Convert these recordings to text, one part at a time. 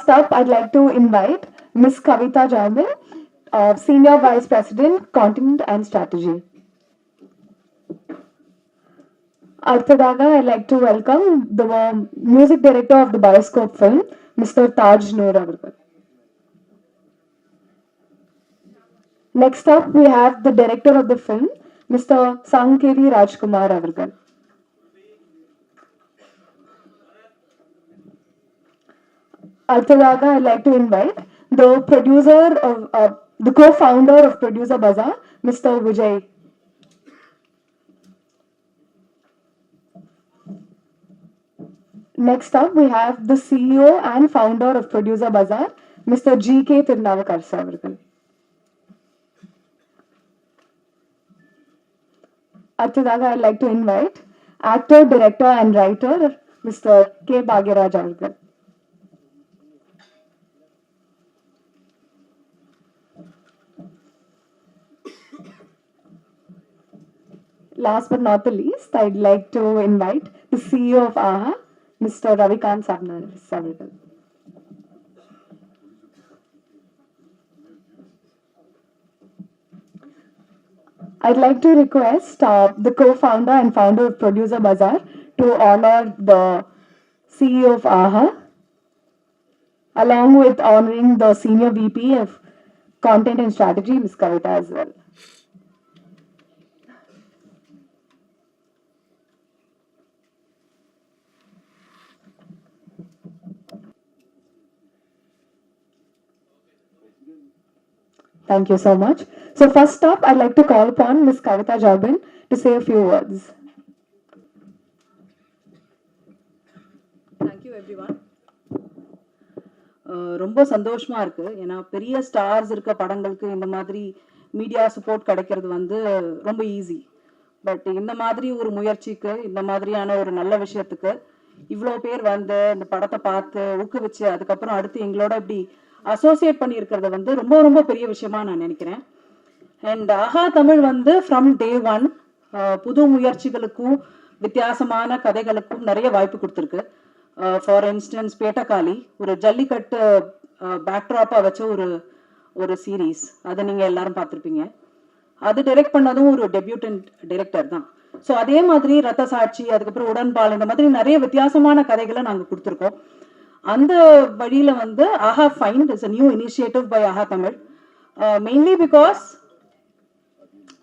first up, I'd like to invite Ms. Kavita Jambal, Senior Vice President, Content and Strategy. Arthadaga, I'd like to welcome the music director of the Bioscope film, Mr. Taj Noor Avarkar. Next up, we have the director of the film, Mr. Sankevi Rajkumar Avarkar. Arthadaga, I'd like to invite the producer of the co-founder of Producer Bazaar, Mr. Vijay. Next up, we have the CEO and founder of Producer Bazaar, Mr. G.K. Tirunavakar Savarkar. Arthadaga, I'd like to invite actor, director, and writer, Mr. K. Bhagyaraj Avarkar. Last but not the least, I'd like to invite the CEO of AHA, Mr. Ravikant Savarkar. I'd like to request the co-founder and founder of Producer Bazaar to honor the CEO of AHA, along with honoring the Senior VP of Content and Strategy, Ms. Kavita as well. Thank you so much. So first up, I'd like to call upon Ms. Kavita Jarbin to say a few words. Thank you everyone. ரொம்ப சந்தோஷமா இருக்கு. ஏன்னா பெரிய stars இருக்க படங்களுக்கு இந்த மாதிரி media support கிடைக்கிறது வந்து ரொம்ப ஈஸி. பட் இந்த மாதிரி ஒரு முயற்சிக்கு, இந்த மாதிரியான ஒரு நல்ல விஷயத்துக்கு இவ்வளோ பேர் வந்து இந்த படத்தை பார்த்து ஊக்குவிச்சு அதுக்கப்புறம் அடுத்து எங்களோட இப்படி அசோசியேட் பண்ணி இருக்கிறது வந்து ரொம்ப ரொம்ப பெரிய விஷயமா நான் நினைக்கிறேன். அண்ட் ஆஹா தமிழ் வந்து ஃப்ரம் டே ஒன் புது முயற்சிகளுக்கும் வித்தியாசமான கதைகளுக்கும் நிறைய வாய்ப்பு கொடுத்துருக்கு. ஃபார் இன்ஸ்டன்ஸ் பேட்டகாளி ஒரு ஜல்லிக்கட்டு பேக்ட்ராப்பாக வச்ச ஒரு சீரீஸ், அதை நீங்கள் எல்லாரும் பார்த்துருப்பீங்க. அது டைரக்ட் பண்ணதும் ஒரு டெபியூட்டன்ட் டைரக்டர் தான். ஸோ அதே மாதிரி ரத்த சாட்சி, அதுக்கப்புறம் உடன்பால், இந்த மாதிரி நிறைய வித்தியாசமான கதைகளை நாங்கள் கொடுத்துருக்கோம். அந்த வழியில வந்து Aha find is a new initiative by Aha Tamil. Mainly because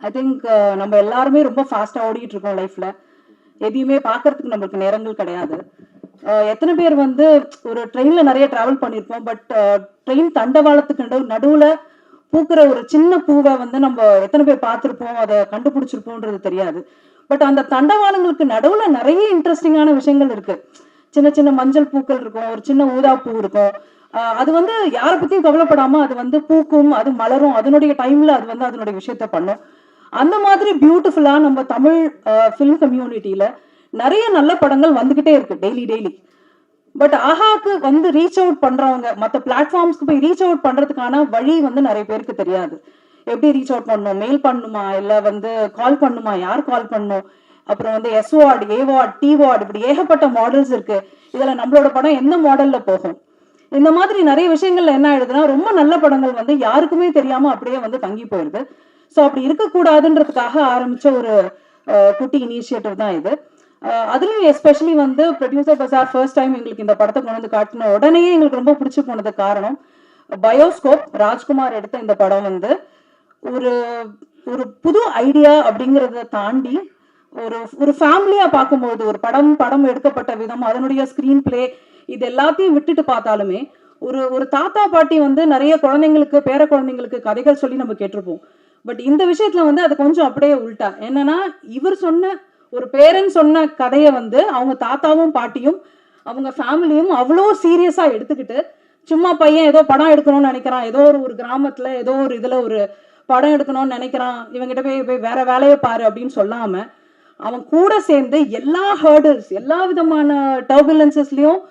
I think நம்ம எல்லாருமே ரொம்ப ஃபாஸ்ட்டாக ஓடிட்டு இருக்கோம் லைஃப்ல. எதையுமே பார்க்கறதுக்கு நம்மளுக்கு நேரங்கள் கிடையாது. எத்தனை பேர் வந்து ஒரு ட்ரெயின்ல நிறைய டிராவல் பண்ணியிருப்போம், பட் ட்ரெயின் தண்டவாளத்துக்கு நடுவுல பூக்கிற ஒரு சின்ன பூவை வந்து நம்ம எத்தனை பேர் பார்த்துருப்போம், அதை கண்டுபிடிச்சிருப்போன்றது தெரியாது. பட் அந்த தண்டவாளங்களுக்கு நடுவுல நிறைய இன்ட்ரெஸ்டிங்கான விஷயங்கள் இருக்கு. சின்ன சின்ன மஞ்சள் பூக்கள் இருக்கும், ஒரு சின்ன ஊதா பூ இருக்கும். அது வந்து யாரை பத்தியும் கவலைப்படாம அது வந்து பூக்கும், அது மலரும், அதனுடைய டைம்ல அது வந்து அதனுடைய விஷயத்த பண்ணும். அந்த மாதிரி பியூட்டிஃபுல்லா நம்ம தமிழ் ஃபிலிம் கம்யூனிட்டியில நிறைய நல்ல படங்கள் வந்துகிட்டே இருக்கு டெய்லி. பட் ஆஹாக்கு வந்து ரீச் அவுட் பண்றவங்க, மற்ற பிளாட்ஃபார்ம்ஸ்க்கு போய் ரீச் அவுட் பண்றதுக்கான வழி வந்து நிறைய பேருக்கு தெரியாது. எப்படி ரீச் அவுட் பண்ணணும், மெயில் பண்ணணுமா, இல்லை வந்து கால் பண்ணணுமா, யார் கால் பண்ணணும், அப்புறம் வந்து எஸ் வார்டு, ஏ வார்டு, டி வார்டு, இப்படி ஏகப்பட்ட மாடல்ஸ் இருக்கு. இதுல நம்மளோட படம் எந்த மாடல்ல போகும், இந்த மாதிரி நிறைய விஷயங்கள்ல என்ன ஆயிடுதுன்னா ரொம்ப நல்ல படங்கள் வந்து யாருக்குமே தெரியாம அப்படியே வந்து தங்கி போயிடுது. ஸோ அப்படி இருக்கக்கூடாதுன்றதுக்காக ஆரம்பிச்ச ஒரு குட்டி இனிஷியேட்டிவ் தான் இது. அதுலயும் எஸ்பெஷலி வந்து ப்ரொடியூசர் பசார் ஃபர்ஸ்ட் டைம் எங்களுக்கு இந்த படத்தை கொண்டு வந்து காட்டின உடனே எங்களுக்கு ரொம்ப பிடிச்சி போனது காரணம் பயோஸ்கோப் ராஜ்குமார் எடுத்த இந்த படம் வந்து ஒரு ஒரு புது ஐடியா அப்படிங்கிறத தாண்டி ஒரு ஃபேமிலியா பார்க்கும்போது ஒரு படம் எடுக்கப்பட்ட விதம், அதனுடைய ஸ்கிரீன் பிளே, இது எல்லாத்தையும் விட்டுட்டு பார்த்தாலுமே ஒரு தாத்தா பாட்டி வந்து நிறைய குழந்தைங்களுக்கு, பேர குழந்தைங்களுக்கு கதைகள் சொல்லி நம்ம கேட்டிருப்போம். பட் இந்த விஷயத்துல வந்து அது கொஞ்சம் அப்படியே உள்டா. என்னன்னா இவர் சொன்ன ஒரு பேரண்ட் சொன்ன கதையை வந்து அவங்க தாத்தாவும் பாட்டியும் அவங்க ஃபேமிலியும் அவ்வளோ சீரியஸா எடுத்துக்கிட்டு, சும்மா பையன் ஏதோ படம் எடுக்கணும்னு நினைக்கிறான், ஏதோ ஒரு கிராமத்துல ஏதோ ஒரு இதுல ஒரு படம் எடுக்கணும்னு நினைக்கிறான், இவங்கிட்ட போய் வேற வேலையை பாரு அப்படின்னு சொல்லாம அவன் கூட சேர்ந்து எல்லா ஹர்டல்ஸ், எல்லா விதமான டர்புலன்சஸ்லயும்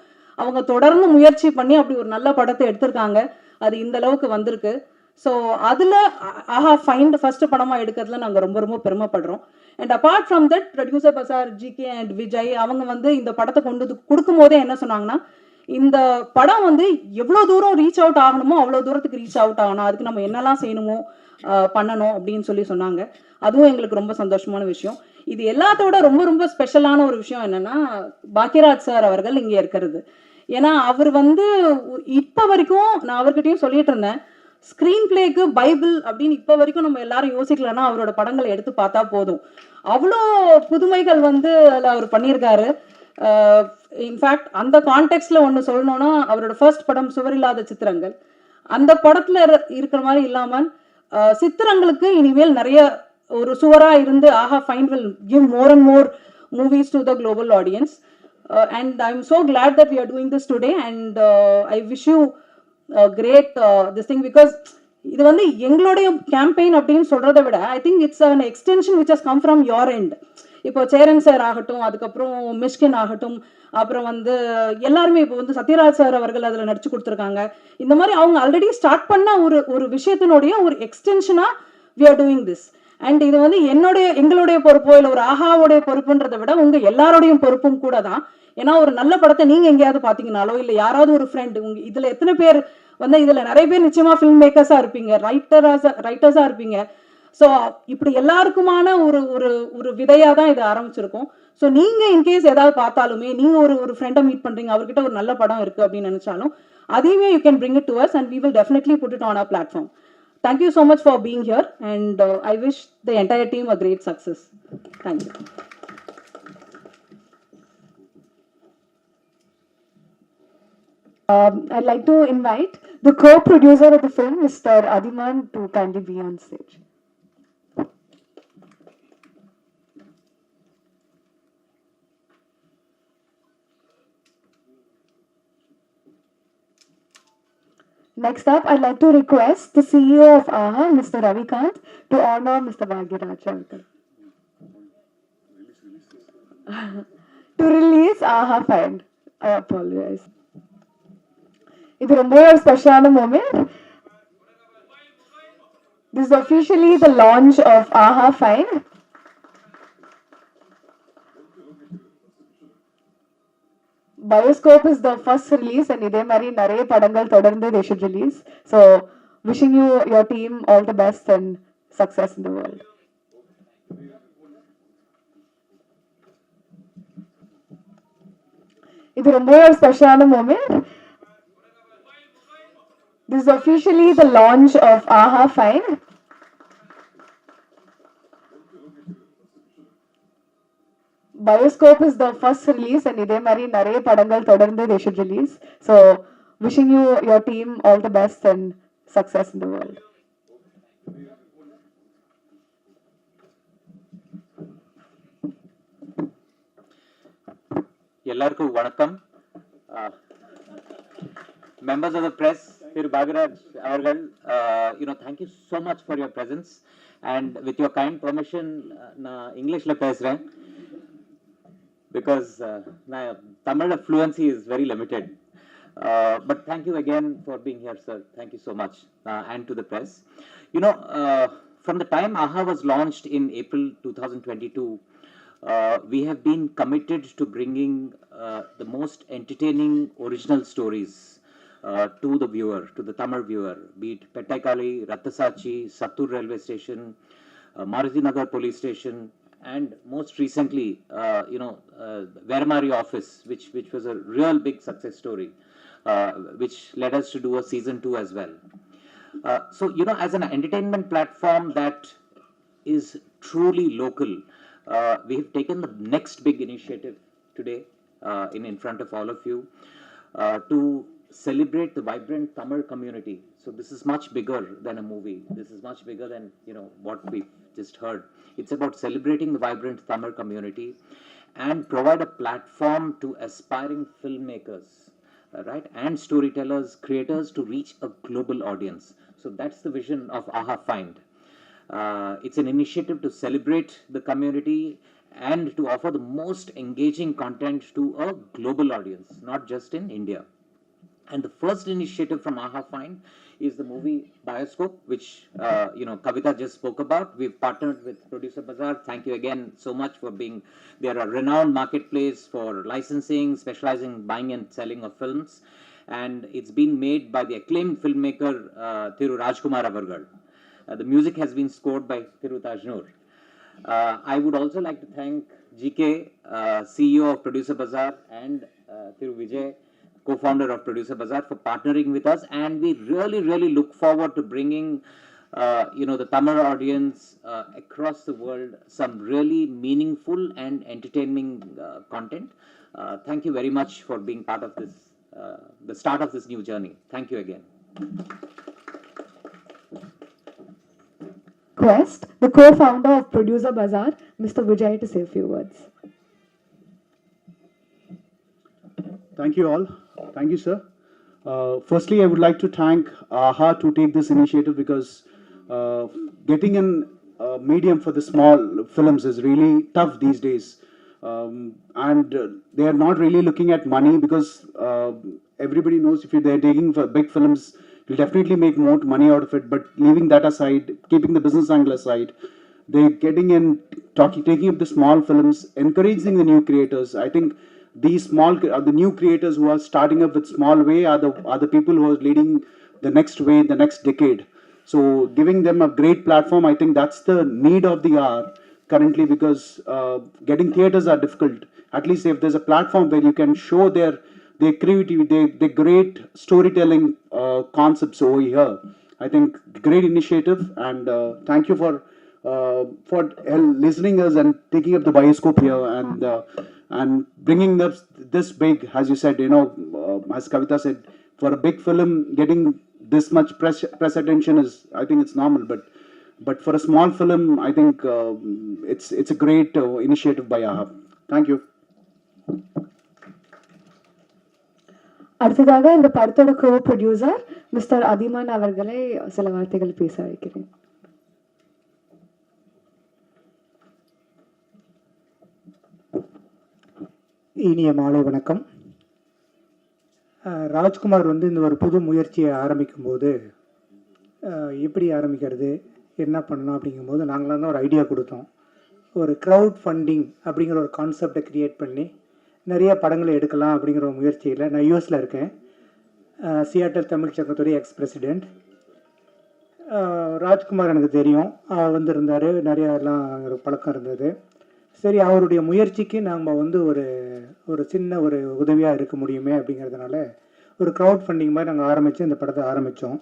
அவங்க தொடர்ந்து முயற்சி பண்ணி அப்படி ஒரு நல்ல படத்தை எடுத்திருக்காங்க. அது இந்த அளவுக்கு வந்திருக்கு. ஸோ அதில் ஆஹா ஃபைண்ட் ஃபர்ஸ்ட் படமாக எடுக்கிறதுல நாங்கள் ரொம்ப ரொம்ப பெருமைப்படுறோம். And apart from that producer பசார், ஜிகே அண்ட் விஜய் அவங்க வந்து இந்த படத்தை கொடுக்கும் போதே என்ன சொன்னாங்கன்னா, இந்த படம் வந்து எவ்வளோ தூரம் ரீச் அவுட் ஆகணுமோ அவ்வளோ தூரத்துக்கு ரீச் அவுட் ஆகணும், அதுக்கு நம்ம என்னெல்லாம் செய்யணுமோ பண்ணணும் அப்படின்னு சொன்னாங்க. அதுவும் எங்களுக்கு ரொம்ப சந்தோஷமான விஷயம். இது எல்லாத்தோட ரொம்ப ரொம்ப ஸ்பெஷலான ஒரு விஷயம் என்னன்னா, பாக்யராஜ் சார் அவர்கள் இங்கே இருக்கிறது. ஏன்னா அவர் வந்து இப்போ வரைக்கும் நான் அவர்கிட்டயும் சொல்லிட்டு இருந்தேன், ஸ்க்ரீன் பிளேக்கு பைபிள் அப்படின்னு இப்போ வரைக்கும் நம்ம எல்லாரும் யோசிக்கலன்னா அவரோட படங்களை எடுத்து பார்த்தா போதும். அவ்வளோ புதுமைகள் வந்து அதில் அவர் பண்ணியிருக்காரு. இன்ஃபேக்ட் அந்த கான்டெக்ட்ல ஒன்று சொல்லணும்னா, அவரோட ஃபர்ஸ்ட் படம் சுவரில்லாத சித்திரங்கள், அந்த படத்துல இருக்கிற மாதிரி இல்லாமல் சித்திரங்களுக்கு இனிமேல் நிறைய ஒரு சுவரா இருந்து Aha find will give more and more movies to the global audience. And I am so glad that we are doing this today and I wish you great this thing because இது வந்து எங்களுடைய கேம்பெயின் அப்படின்னு சொல்றதை விட I think it's an extension which has come from your end. இப்போ Cheran sir ஆகட்டும், அதுக்கப்புறம் மிஷ்கின் ஆகட்டும், அப்புறம் வந்து எல்லாருமே இப்போ வந்து சத்யராஜ் சார் அவர்கள் அதில் நடிச்சு கொடுத்துருக்காங்க. இந்த மாதிரி அவங்க ஆல்ரெடி ஸ்டார்ட் பண்ண ஒரு விஷயத்தினுடைய ஒரு எக்ஸ்டென்ஷனா we are doing this. And இது வந்து எங்களுடைய பொறுப்போ இல்லை ஒரு ஆஹாவுடைய பொறுப்புன்றதை விட உங்க எல்லாரோடையும் பொறுப்பும் கூட தான். ஏன்னா ஒரு நல்ல படத்தை நீங்க எங்கேயாவது பாத்தீங்கன்னாலோ இல்லை யாராவது ஒரு ஃப்ரெண்ட் உங்க இதுல எத்தனை பேர் வந்து இதுல நிறைய பேர் நிச்சயமா ஃபில்ம் மேக்கர்ஸா இருப்பீங்க, ரைட்டர்ஸா இருப்பீங்க. ஸோ இப்படி எல்லாருக்குமான ஒரு ஒரு ஒரு விதையா தான் இது ஆரம்பிச்சிருக்கோம். ஸோ நீங்க இன்கேஸ் ஏதாவது பார்த்தாலுமே நீங்க ஒரு ஃப்ரெண்டை மீட் பண்றீங்க, அவர்கிட்ட ஒரு நல்ல படம் இருக்கு அப்படின்னு நினைச்சாலும் அதையுமே you can bring it to us and we will definitely put it on our platform. Thank you so much for being here and I wish the entire team a great success. Thank you. I'd like to invite the co-producer of the film, Mr. Adiman, to kindly be on stage. Next up, I'd like to request the CEO of AHA, Mr. Ravikant, to honor Mr. Bhagyaraj Shankar. To release AHA Find. I apologize. It's a more special moment. This is officially the launch of AHA Find. Bioscope is the first release and இதே மாதிரி நிறைய படங்கள் தொடர்ந்து they should release. So wishing you, your team, all the best and success in the world. இது ரொம்ப ஒரு ஸ்பெஷலான moment. This is officially the launch of AHA Find. Bioscope is the first release and இதே மாதிரி நிறைய படங்கள் தொடர்ந்து they should release. So wishing you, your team, all the best and success in the world. எல்லாருக்கும் வணக்கம். Members of the press, Sir Bhagyaraj avargal, thank you so much for your presence and with your kind permission na English la pesren because my Tamil fluency is very limited. But thank you again for being here, sir. Thank you so much. And to the press. From the time AHA was launched in April 2022, we have been committed to bringing the most entertaining original stories to the viewer, to the Tamil viewer, be it Pettaikali, Rathasachi, Sattur railway station, Maruti Nagar police station, and most recently, Veramari office, which was a real big success story, which led us to do a season 2 as well. So, as an entertainment platform that is truly local, we have taken the next big initiative today in front of all of you to celebrate the vibrant Tamil community. So this is much bigger than a movie. This is much bigger than what we've just heard. It's about celebrating the vibrant Tamil community and provide a platform to aspiring filmmakers, right, and storytellers, creators to reach a global audience. So that's the vision of AHA Find. It's an initiative to celebrate the community and to offer the most engaging content to a global audience, not just in India. And the first initiative from AHA Find is the movie Bioscope, which Kavita just spoke about. We've partnered with Producer Bazaar. Thank you again so much for being. They're a renowned marketplace for licensing, specializing in buying and selling of films, and it's been made by the acclaimed filmmaker Thiru Rajkumar Avargal. The music has been scored by Thiru Tajnoor. I would also like to thank GK, CEO of Producer Bazaar, and Thiru Vijay, co-founder of Producer Bazaar, for partnering with us, and we really look forward to bringing the Tamil audience across the world some really meaningful and entertaining content. Thank you very much for being part of this, the start of this new journey. Thank you again. Request the co-founder of Producer Bazaar, Mr. Vijay, to say a few words. Thank you all. Thank you, sir. Firstly, I would like to thank AHA to take this initiative, because getting in medium for the small films is really tough these days. And they are not really looking at money, because everybody knows if they're taking for big films, you'll definitely make more money out of it. But leaving that aside, keeping the business angle aside, they're getting in, taking up the small films, encouraging the new creators. I think these the new creators who are starting up with small way are the people who are leading the next way, the next decade. So giving them a great platform, I think that's the need of the hour currently, because getting theaters are difficult. At least if there's a platform where you can show their creativity, their great storytelling concepts over here, I think great initiative. And thank you for listening us and taking up the Bioscope here, and bringing this big, as you said, as Kavita said, for a big film, getting this much press attention is, I think it's normal, but for a small film, I think it's a great initiative by AHA. Thank you. அடுத்ததாக இந்த படத்தோட co-producer mister Athiman அவர்களை சில வார்த்தைகள் பேச வைக்கிறேன். இனிய மாலை வணக்கம். ராஜ்குமார் இந்த ஒரு புது முயற்சியை ஆரம்பிக்கும் போது எப்படி ஆரம்பிக்கிறது, என்ன பண்ணலாம் அப்படிங்கும்போது நாங்களாம் தான் ஒரு ஐடியா கொடுத்தோம். ஒரு க்ரௌட் ஃபண்டிங் அப்படிங்கிற ஒரு கான்செப்டை க்ரியேட் பண்ணி நிறைய படங்களை எடுக்கலாம் அப்படிங்கிற ஒரு முயற்சியில் நான் யூஎஸில் இருக்கேன். சியாட்டல் தமிழ் சங்கத்துடைய எக்ஸ் பிரசிடெண்ட் ராஜ்குமார் எனக்கு தெரியும். அவர் இருந்தார், நிறையா எல்லாம் ஒரு பழக்கம் இருந்தது. சரி, அவருடைய முயற்சிக்கு நாம் ஒரு சின்ன ஒரு உதவியாக இருக்க முடியுமே அப்படிங்கிறதுனால ஒரு க்ரௌட் ஃபண்டிங் மாதிரி நாங்கள் ஆரம்பித்து இந்த படத்தை ஆரம்பித்தோம்.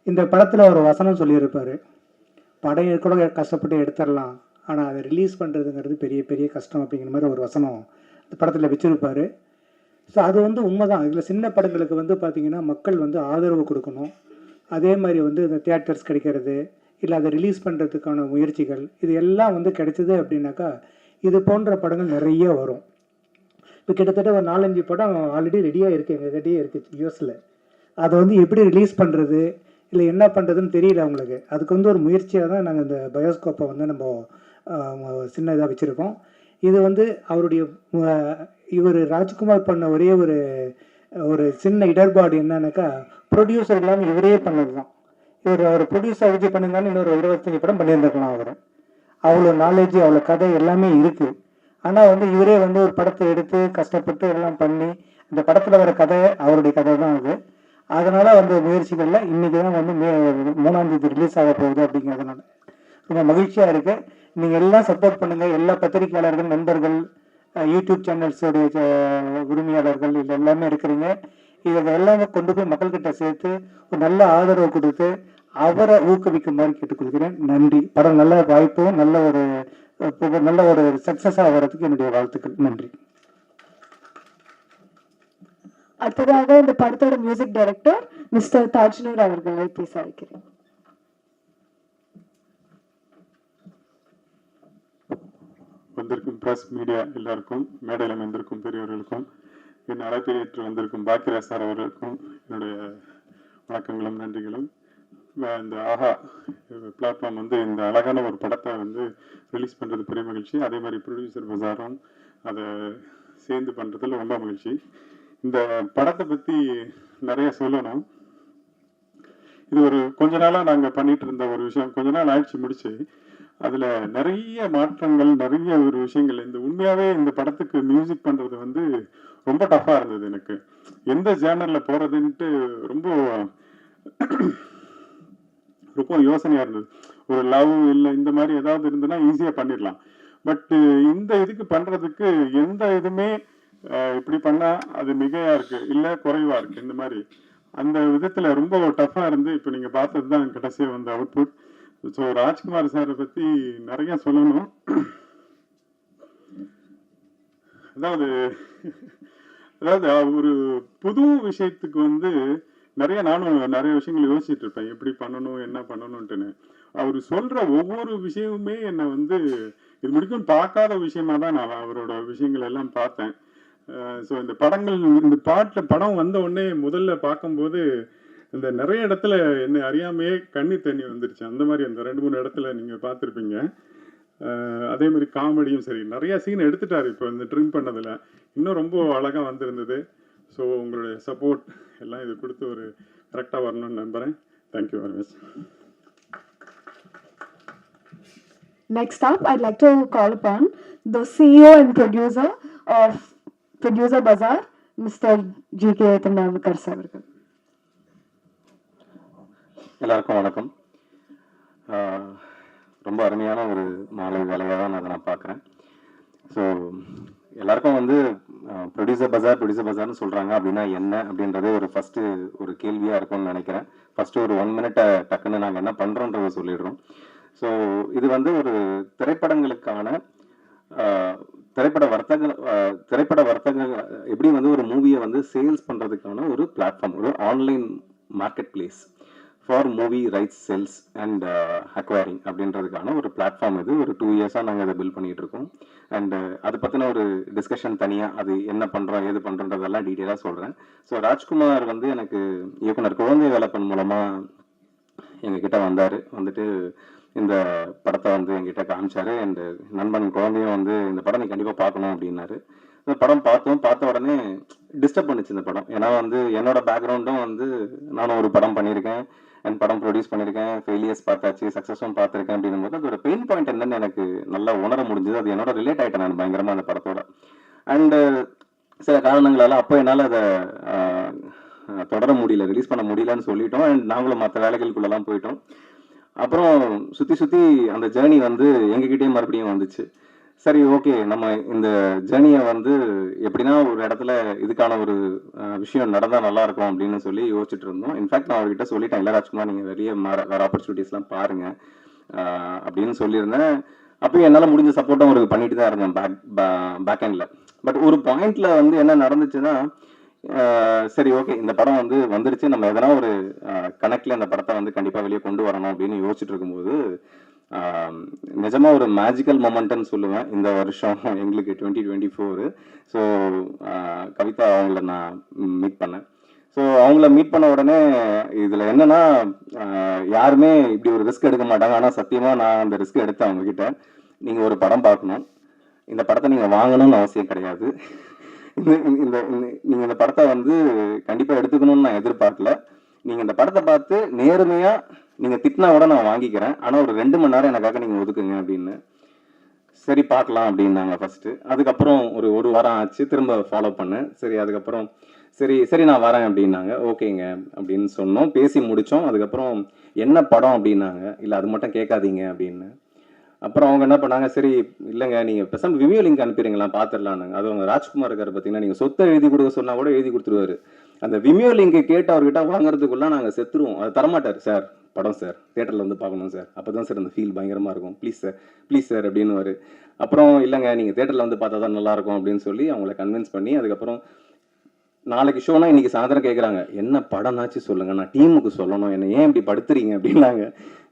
இந்த படத்தில் ஒரு வசனம் சொல்லியிருப்பார், படம் கூட கஷ்டப்பட்டு எடுத்துடலாம், ஆனால் அதை ரிலீஸ் பண்ணுறதுங்கிறது பெரிய பெரிய கஷ்டம் அப்படிங்கிற மாதிரி ஒரு வசனம் இந்த படத்தில் வச்சுருப்பார். ஸோ அது உண்மைதான். இதில் சின்ன படங்களுக்கு பார்த்திங்கன்னா மக்கள் ஆதரவு கொடுக்கணும். அதே மாதிரி இந்த தியேட்டர்ஸ் கிடைக்கிறது, இல்லை அதை ரிலீஸ் பண்ணுறதுக்கான முயற்சிகள், இது எல்லாம் கிடைச்சது அப்படின்னாக்கா இது போன்ற படங்கள் நிறைய வரும். இப்போ கிட்டத்தட்ட ஒரு 4-5 படம் ஆல்ரெடி ரெடியாக இருக்குது, எங்ககிட்டயே இருக்குது யூஎஸில். அதை எப்படி ரிலீஸ் பண்ணுறது, இல்லை என்ன பண்ணுறதுன்னு தெரியல அவங்களுக்கு. அதுக்கு ஒரு முயற்சியாக தான் நாங்கள் இந்த பயோஸ்கோப்பை நம்ம சின்ன இதாக வச்சுருக்கோம். இது அவருடைய இவர் ராஜ்குமார் பண்ண ஒரே ஒரு சின்ன இடர்பாடு என்னன்னாக்கா, ப்ரொடியூசர் இல்லாமல் இவரே பண்ணது தான். அவர் ப்ரொடியூசர் வச்சு பண்ணியிருந்தாலும் இன்னொரு 25 படம் பண்ணியிருந்துருக்கலாம். அவர் அவ்வளோ நாலேஜ், அவ்வளோ கதை எல்லாமே இருக்குது. ஆனால் இவரே ஒரு படத்தை எடுத்து கஷ்டப்பட்டு எல்லாம் பண்ணி, இந்த படத்தில் வர கதை அவருடைய கதை தான் அது. அதனால் முயற்சிகளில் இன்றைக்கி தான் 3ஆம் தேதி ரிலீஸ் ஆக போகுது. அப்படிங்கிறதுனால ரொம்ப மகிழ்ச்சியாக இருக்குது. நீங்கள் எல்லாம் சப்போர்ட் பண்ணுங்கள். எல்லா பத்திரிகையாளர்கள், நண்பர்கள், யூடியூப் சேனல்ஸோடைய உரிமையாளர்கள் இது எல்லாமே இருக்கிறீங்க. இதை எல்லாமே கொண்டு போய் மக்கள்கிட்ட சேர்த்து ஒரு நல்ல ஆதரவு கொடுத்து அவரை ஊக்குவிக்குமாறு கேட்டுக்கொள்கிறேன். நன்றி. படம் நல்ல வாய்ப்பும் நல்ல ஒரு சக்ஸஸாக வர்றதுக்கு என்னுடைய வாழ்த்துக்கள். நன்றி. அடுத்ததாக இந்த படத்தோட மியூசிக் டைரக்டர் மிஸ்டர் தாஜ்னூர் அவர்களை பேச வைக்கிறேன். வந்திருக்கும் பிரஸ் மீடியா எல்லாருக்கும், மேடையில் வந்திருக்கும் பெரியவர்களுக்கும், என் அழைப்பேற்று வந்திருக்கும் பாக்கியராஜ் சார் அவர்களுக்கும் என்னுடைய வணக்கங்களும் நன்றிகளும். இந்த ஆஹா பிளாட்ஃபார்ம் இந்த அழகான ஒரு படத்தை ரிலீஸ் பண்ணுறது பெரிய மகிழ்ச்சி. அதே மாதிரி ப்ரொடியூசர் பஜாரும் அதை சேர்ந்து பண்ணுறதுல ரொம்ப மகிழ்ச்சி. இந்த படத்தை பற்றி நிறைய சொல்லணும். இது ஒரு கொஞ்ச நாளாக நாங்கள் பண்ணிட்டு இருந்த ஒரு விஷயம், கொஞ்ச நாள் ஆயிடுச்சு முடிச்சு. அதில் நிறைய மாற்றங்கள், நிறைய ஒரு விஷயங்கள். இந்த உண்மையாகவே இந்த படத்துக்கு மியூசிக் பண்ணுறது வந்து ரொம்ப டஃப்பாக இருந்தது எனக்கு. எந்த ஜேனரில் போகிறதுன்ட்டு ரொம்ப ரொம்ப யோசனையாக இருந்தது. ஒரு லவ் இல்லை இந்த மாதிரி ஏதாவது இருந்ததுன்னா ஈஸியாக பண்ணிடலாம். பட் இந்த இதுக்கு பண்ணுறதுக்கு எந்த இதுவுமே இப்படி பண்ணால் அது மிகையாக இருக்குது இல்லை குறைவாக இருக்குது, இந்த மாதிரி அந்த விதத்தில் ரொம்ப டஃப்பாக இருந்து இப்போ நீங்கள் பார்த்தது தான் கடைசியாக வந்த அவுட்புட். ஸோ ராஜ்குமார் சாரை பற்றி நிறைய சொல்லணும். அதாவது ஒரு புது விஷயத்துக்கு வந்து நானும் நிறைய விஷயங்கள் யோசிச்சுட்டு இருப்பேன், எப்படி பண்ணணும் என்ன பண்ணணும்ட்டுன்னு. அவர் சொல்ற ஒவ்வொரு விஷயமுமே என்னை வந்து இது முடிக்கும் பார்க்காத விஷயமா தான் நான் அவரோட விஷயங்கள் எல்லாம் பார்த்தேன். ஸோ இந்த படங்கள், இந்த படம் வந்த உடனே முதல்ல பார்க்கும்போது இந்த நிறைய இடத்துல என்னை அறியாமையே கண்ணி தண்ணி வந்துருச்சு. அந்த மாதிரி அந்த 2-3 இடத்துல நீங்கள் பார்த்துருப்பீங்க. அதே மாதிரி காமெடியும் சரி, நிறைய சீன் எடுத்துட்டாரு இப்போ இந்த ட்ரிம் பண்ணதில், இன்னும் ரொம்ப அழகாக வந்திருந்தது. ஸோ உங்களுடைய சப்போர்ட் எல்லாம் இது கொடுத்து ஒரு கரெக்டாக வரணும்னு நம்புகிறேன். Thank you very much. Next up, I'd like to call upon the CEO and producer of Producer Bazaar, Mr. G.K. Tandavkar sir. எல்லாருக்கும் வணக்கம். ரொம்ப அருமையான ஒரு மாலை வேலையாக தான் நான் பார்க்குறேன். ஸோ எல்லாருக்கும் வந்து ப்ரொடியூசர் பஜார்னு சொல்கிறாங்க அப்படின்னா என்ன அப்படின்றதே ஃபஸ்ட்டு ஒரு கேள்வியாக இருக்கும்னு நினைக்கிறேன். ஃபஸ்ட்டு ஒரு 1 மினிட்டை டக்குன்னு நாங்கள் என்ன பண்ணுறோன்றதை சொல்லிடுறோம். ஸோ இது வந்து ஒரு திரைப்படங்களுக்கான திரைப்பட வர்த்தக எப்படி வந்து ஒரு மூவியை வந்து சேல்ஸ் பண்ணுறதுக்கான ஒரு பிளாட்ஃபார்ம், ஒரு online market place for movie rights sales and acquiring அப்படின்றதுக்கான ஒரு பிளாட்ஃபார்ம். இது ஒரு 2 இயர்ஸாக நாங்கள் அதை பில்ட் பண்ணிகிட்டு இருக்கோம். அண்ட் அது பற்றின ஒரு டிஸ்கஷன் தனியாக, அது என்ன பண்ணுறோம் ஏது பண்ணுறோன்றதெல்லாம் டீட்டெயிலாக சொல்கிறேன். ஸோ ராஜ்குமார் வந்து எனக்கு இயக்குனர் குழந்தை வேலப்பன் மூலமாக எங்ககிட்ட வந்துட்டு இந்த படத்தை வந்து எங்கிட்ட காமிச்சாரு. அண்ட் நண்பன் குழந்தையும் வந்து இந்த படம் நீ கண்டிப்பாக பார்க்கணும் அப்படின்னாரு. இந்த படம் பார்த்த உடனே டிஸ்டர்ப் பண்ணிச்சு இந்த படம். ஏன்னா வந்து என்னோட பேக்ரவுண்டும் வந்து நானும் ஒரு படம் பண்ணியிருக்கேன் அண்ட் படம் ப்ரொடியூஸ் பண்ணியிருக்கேன், ஃபெயிலியர்ஸ் பார்த்தாச்சு, சக்ஸஸும் பார்த்துருக்கேன். அப்படின்னும் போது அதோட பெயின் பாயிண்ட் என்னன்னு எனக்கு நல்லா உணர முடிஞ்சது. அது என்னோட ரிலேட் ஆகிட்டேன் நான் பயங்கரமாக அந்த படத்தோட. அண்டு சில காரணங்களால் அப்போ என்னால் அதை தொடர முடியல, ரிலீஸ் பண்ண முடியலன்னு சொல்லிட்டோம். அண்ட் நாங்களும் மற்ற வேலைகளுக்குள்ளெல்லாம் போயிட்டோம். அப்புறம் சுற்றி அந்த ஜேர்னி வந்து எங்ககிட்டயே மறுபடியும் வந்துச்சு. சரி, ஓகே, நம்ம இந்த ஜேர்னியை வந்து எப்படின்னா ஒரு இடத்துல இதுக்கான ஒரு விஷயம் நடந்தால் நல்லா இருக்கும் அப்படின்னு சொல்லி யோசிச்சுட்டு இருந்தோம். இன்ஃபேக்ட் நான் அவர்கிட்ட சொல்லிட்டேன், இல்லை ராஜ்குமார் நீங்கள் வேறு ஆப்பர்ச்சுனிட்டிஸ்லாம் பாருங்கள் அப்படின்னு சொல்லியிருந்தேன். அப்பயும் என்னால் முடிஞ்ச சப்போர்ட்டும் அவருக்கு பண்ணிட்டு தான் இருந்தேன் பேக் எண்டில். பட் ஒரு பாயிண்ட்ல வந்து என்ன நடந்துச்சுன்னா, சரி ஓகே இந்த படம் வந்து வந்துருச்சு, நம்ம எதனா ஒரு கணக்கில் இந்த படத்தை வந்து கண்டிப்பாக வெளியே கொண்டு வரணும் அப்படின்னு யோசிச்சுட்டு இருக்கும்போது நிஜமாக ஒரு மேஜிக்கல் மொமெண்ட்னு சொல்லுவேன் இந்த வருஷம் எங்களுக்கு 2024. ஸோ கவிதா அவங்கள நான் மீட் பண்ணேன். ஸோ அவங்கள மீட் பண்ண உடனே இதில் என்னன்னா, யாருமே இப்படி ஒரு ரிஸ்க் எடுக்க மாட்டாங்க. ஆனால் சத்தியமாக நான் அந்த ரிஸ்க் எடுத்தேன் அவங்ககிட்ட. நீங்கள் ஒரு படம் பார்க்கணும், இந்த படத்தை நீங்கள் வாங்கணும்னு அவசியம் கிடையாது, நீங்கள் இந்த படத்தை வந்து கண்டிப்பாக எடுத்துக்கணும்னு நான் எதிர்பார்க்கல. நீங்கள் இந்த படத்தை பார்த்து நேர்மையாக நீங்கள் திட்டினா கூட நான் வாங்கிக்கிறேன், ஆனால் ஒரு 2 மணி நேரம் எனக்காக நீங்கள் ஒதுக்குங்க அப்படின்னு. சரி பார்க்கலாம் அப்படின்னாங்க ஃபஸ்ட்டு. அதுக்கப்புறம் ஒரு வாரம் ஆச்சு, திரும்ப ஃபாலோ பண்ணேன். அதுக்கப்புறம் சரி நான் வரேன் அப்படின்னாங்க. ஓகேங்க அப்படின்னு சொன்னோம், பேசி முடித்தோம். அதுக்கப்புறம் என்ன படம் அப்படின்னாங்க. இல்லை அது மட்டும் கேட்காதீங்க அப்படின்னு. அப்புறம் அவங்க என்ன பண்ணாங்க, சரி இல்லைங்க நீங்கள் பெசாம விமியோ லிங்க் அனுப்பிடுங்களா பார்த்துடலான்னாங்க. அது அவங்க ராஜ்குமார் இருக்கார் பார்த்தீங்கன்னா, நீங்கள் சொத்தை எழுதி கொடுக்க சொன்னால் கூட எழுதி கொடுத்துருவாரு. அந்த விமியோ லிங்க் கேட்டு அவர்கிட்ட வாங்குறதுக்குள்ள நாங்கள் செத்துருவோம். அது தரமாட்டார். சார் படம் சார் தியேட்டரில் வந்து பார்க்கணும் சார், அப்போ தான் சார் அந்த ஃபீல் பயங்கரமாக இருக்கும், ப்ளீஸ் சார் அப்படின்னு. அப்புறம் இல்லைங்க நீங்கள் தியேட்டரில் வந்து பார்த்தா தான் நல்லாயிருக்கும் அப்படின்னு சொல்லி அவங்கள கன்வின்ஸ் பண்ணி, அதுக்கப்புறம் நாளைக்கு ஷோனா இன்னைக்கு சாயந்தரம் கேட்குறாங்க, என்ன படம்னாச்சும் சொல்லுங்க, நான் டீமுக்கு சொல்லணும், என்ன ஏன் இப்படி படுத்துறீங்க அப்படின்னாங்க.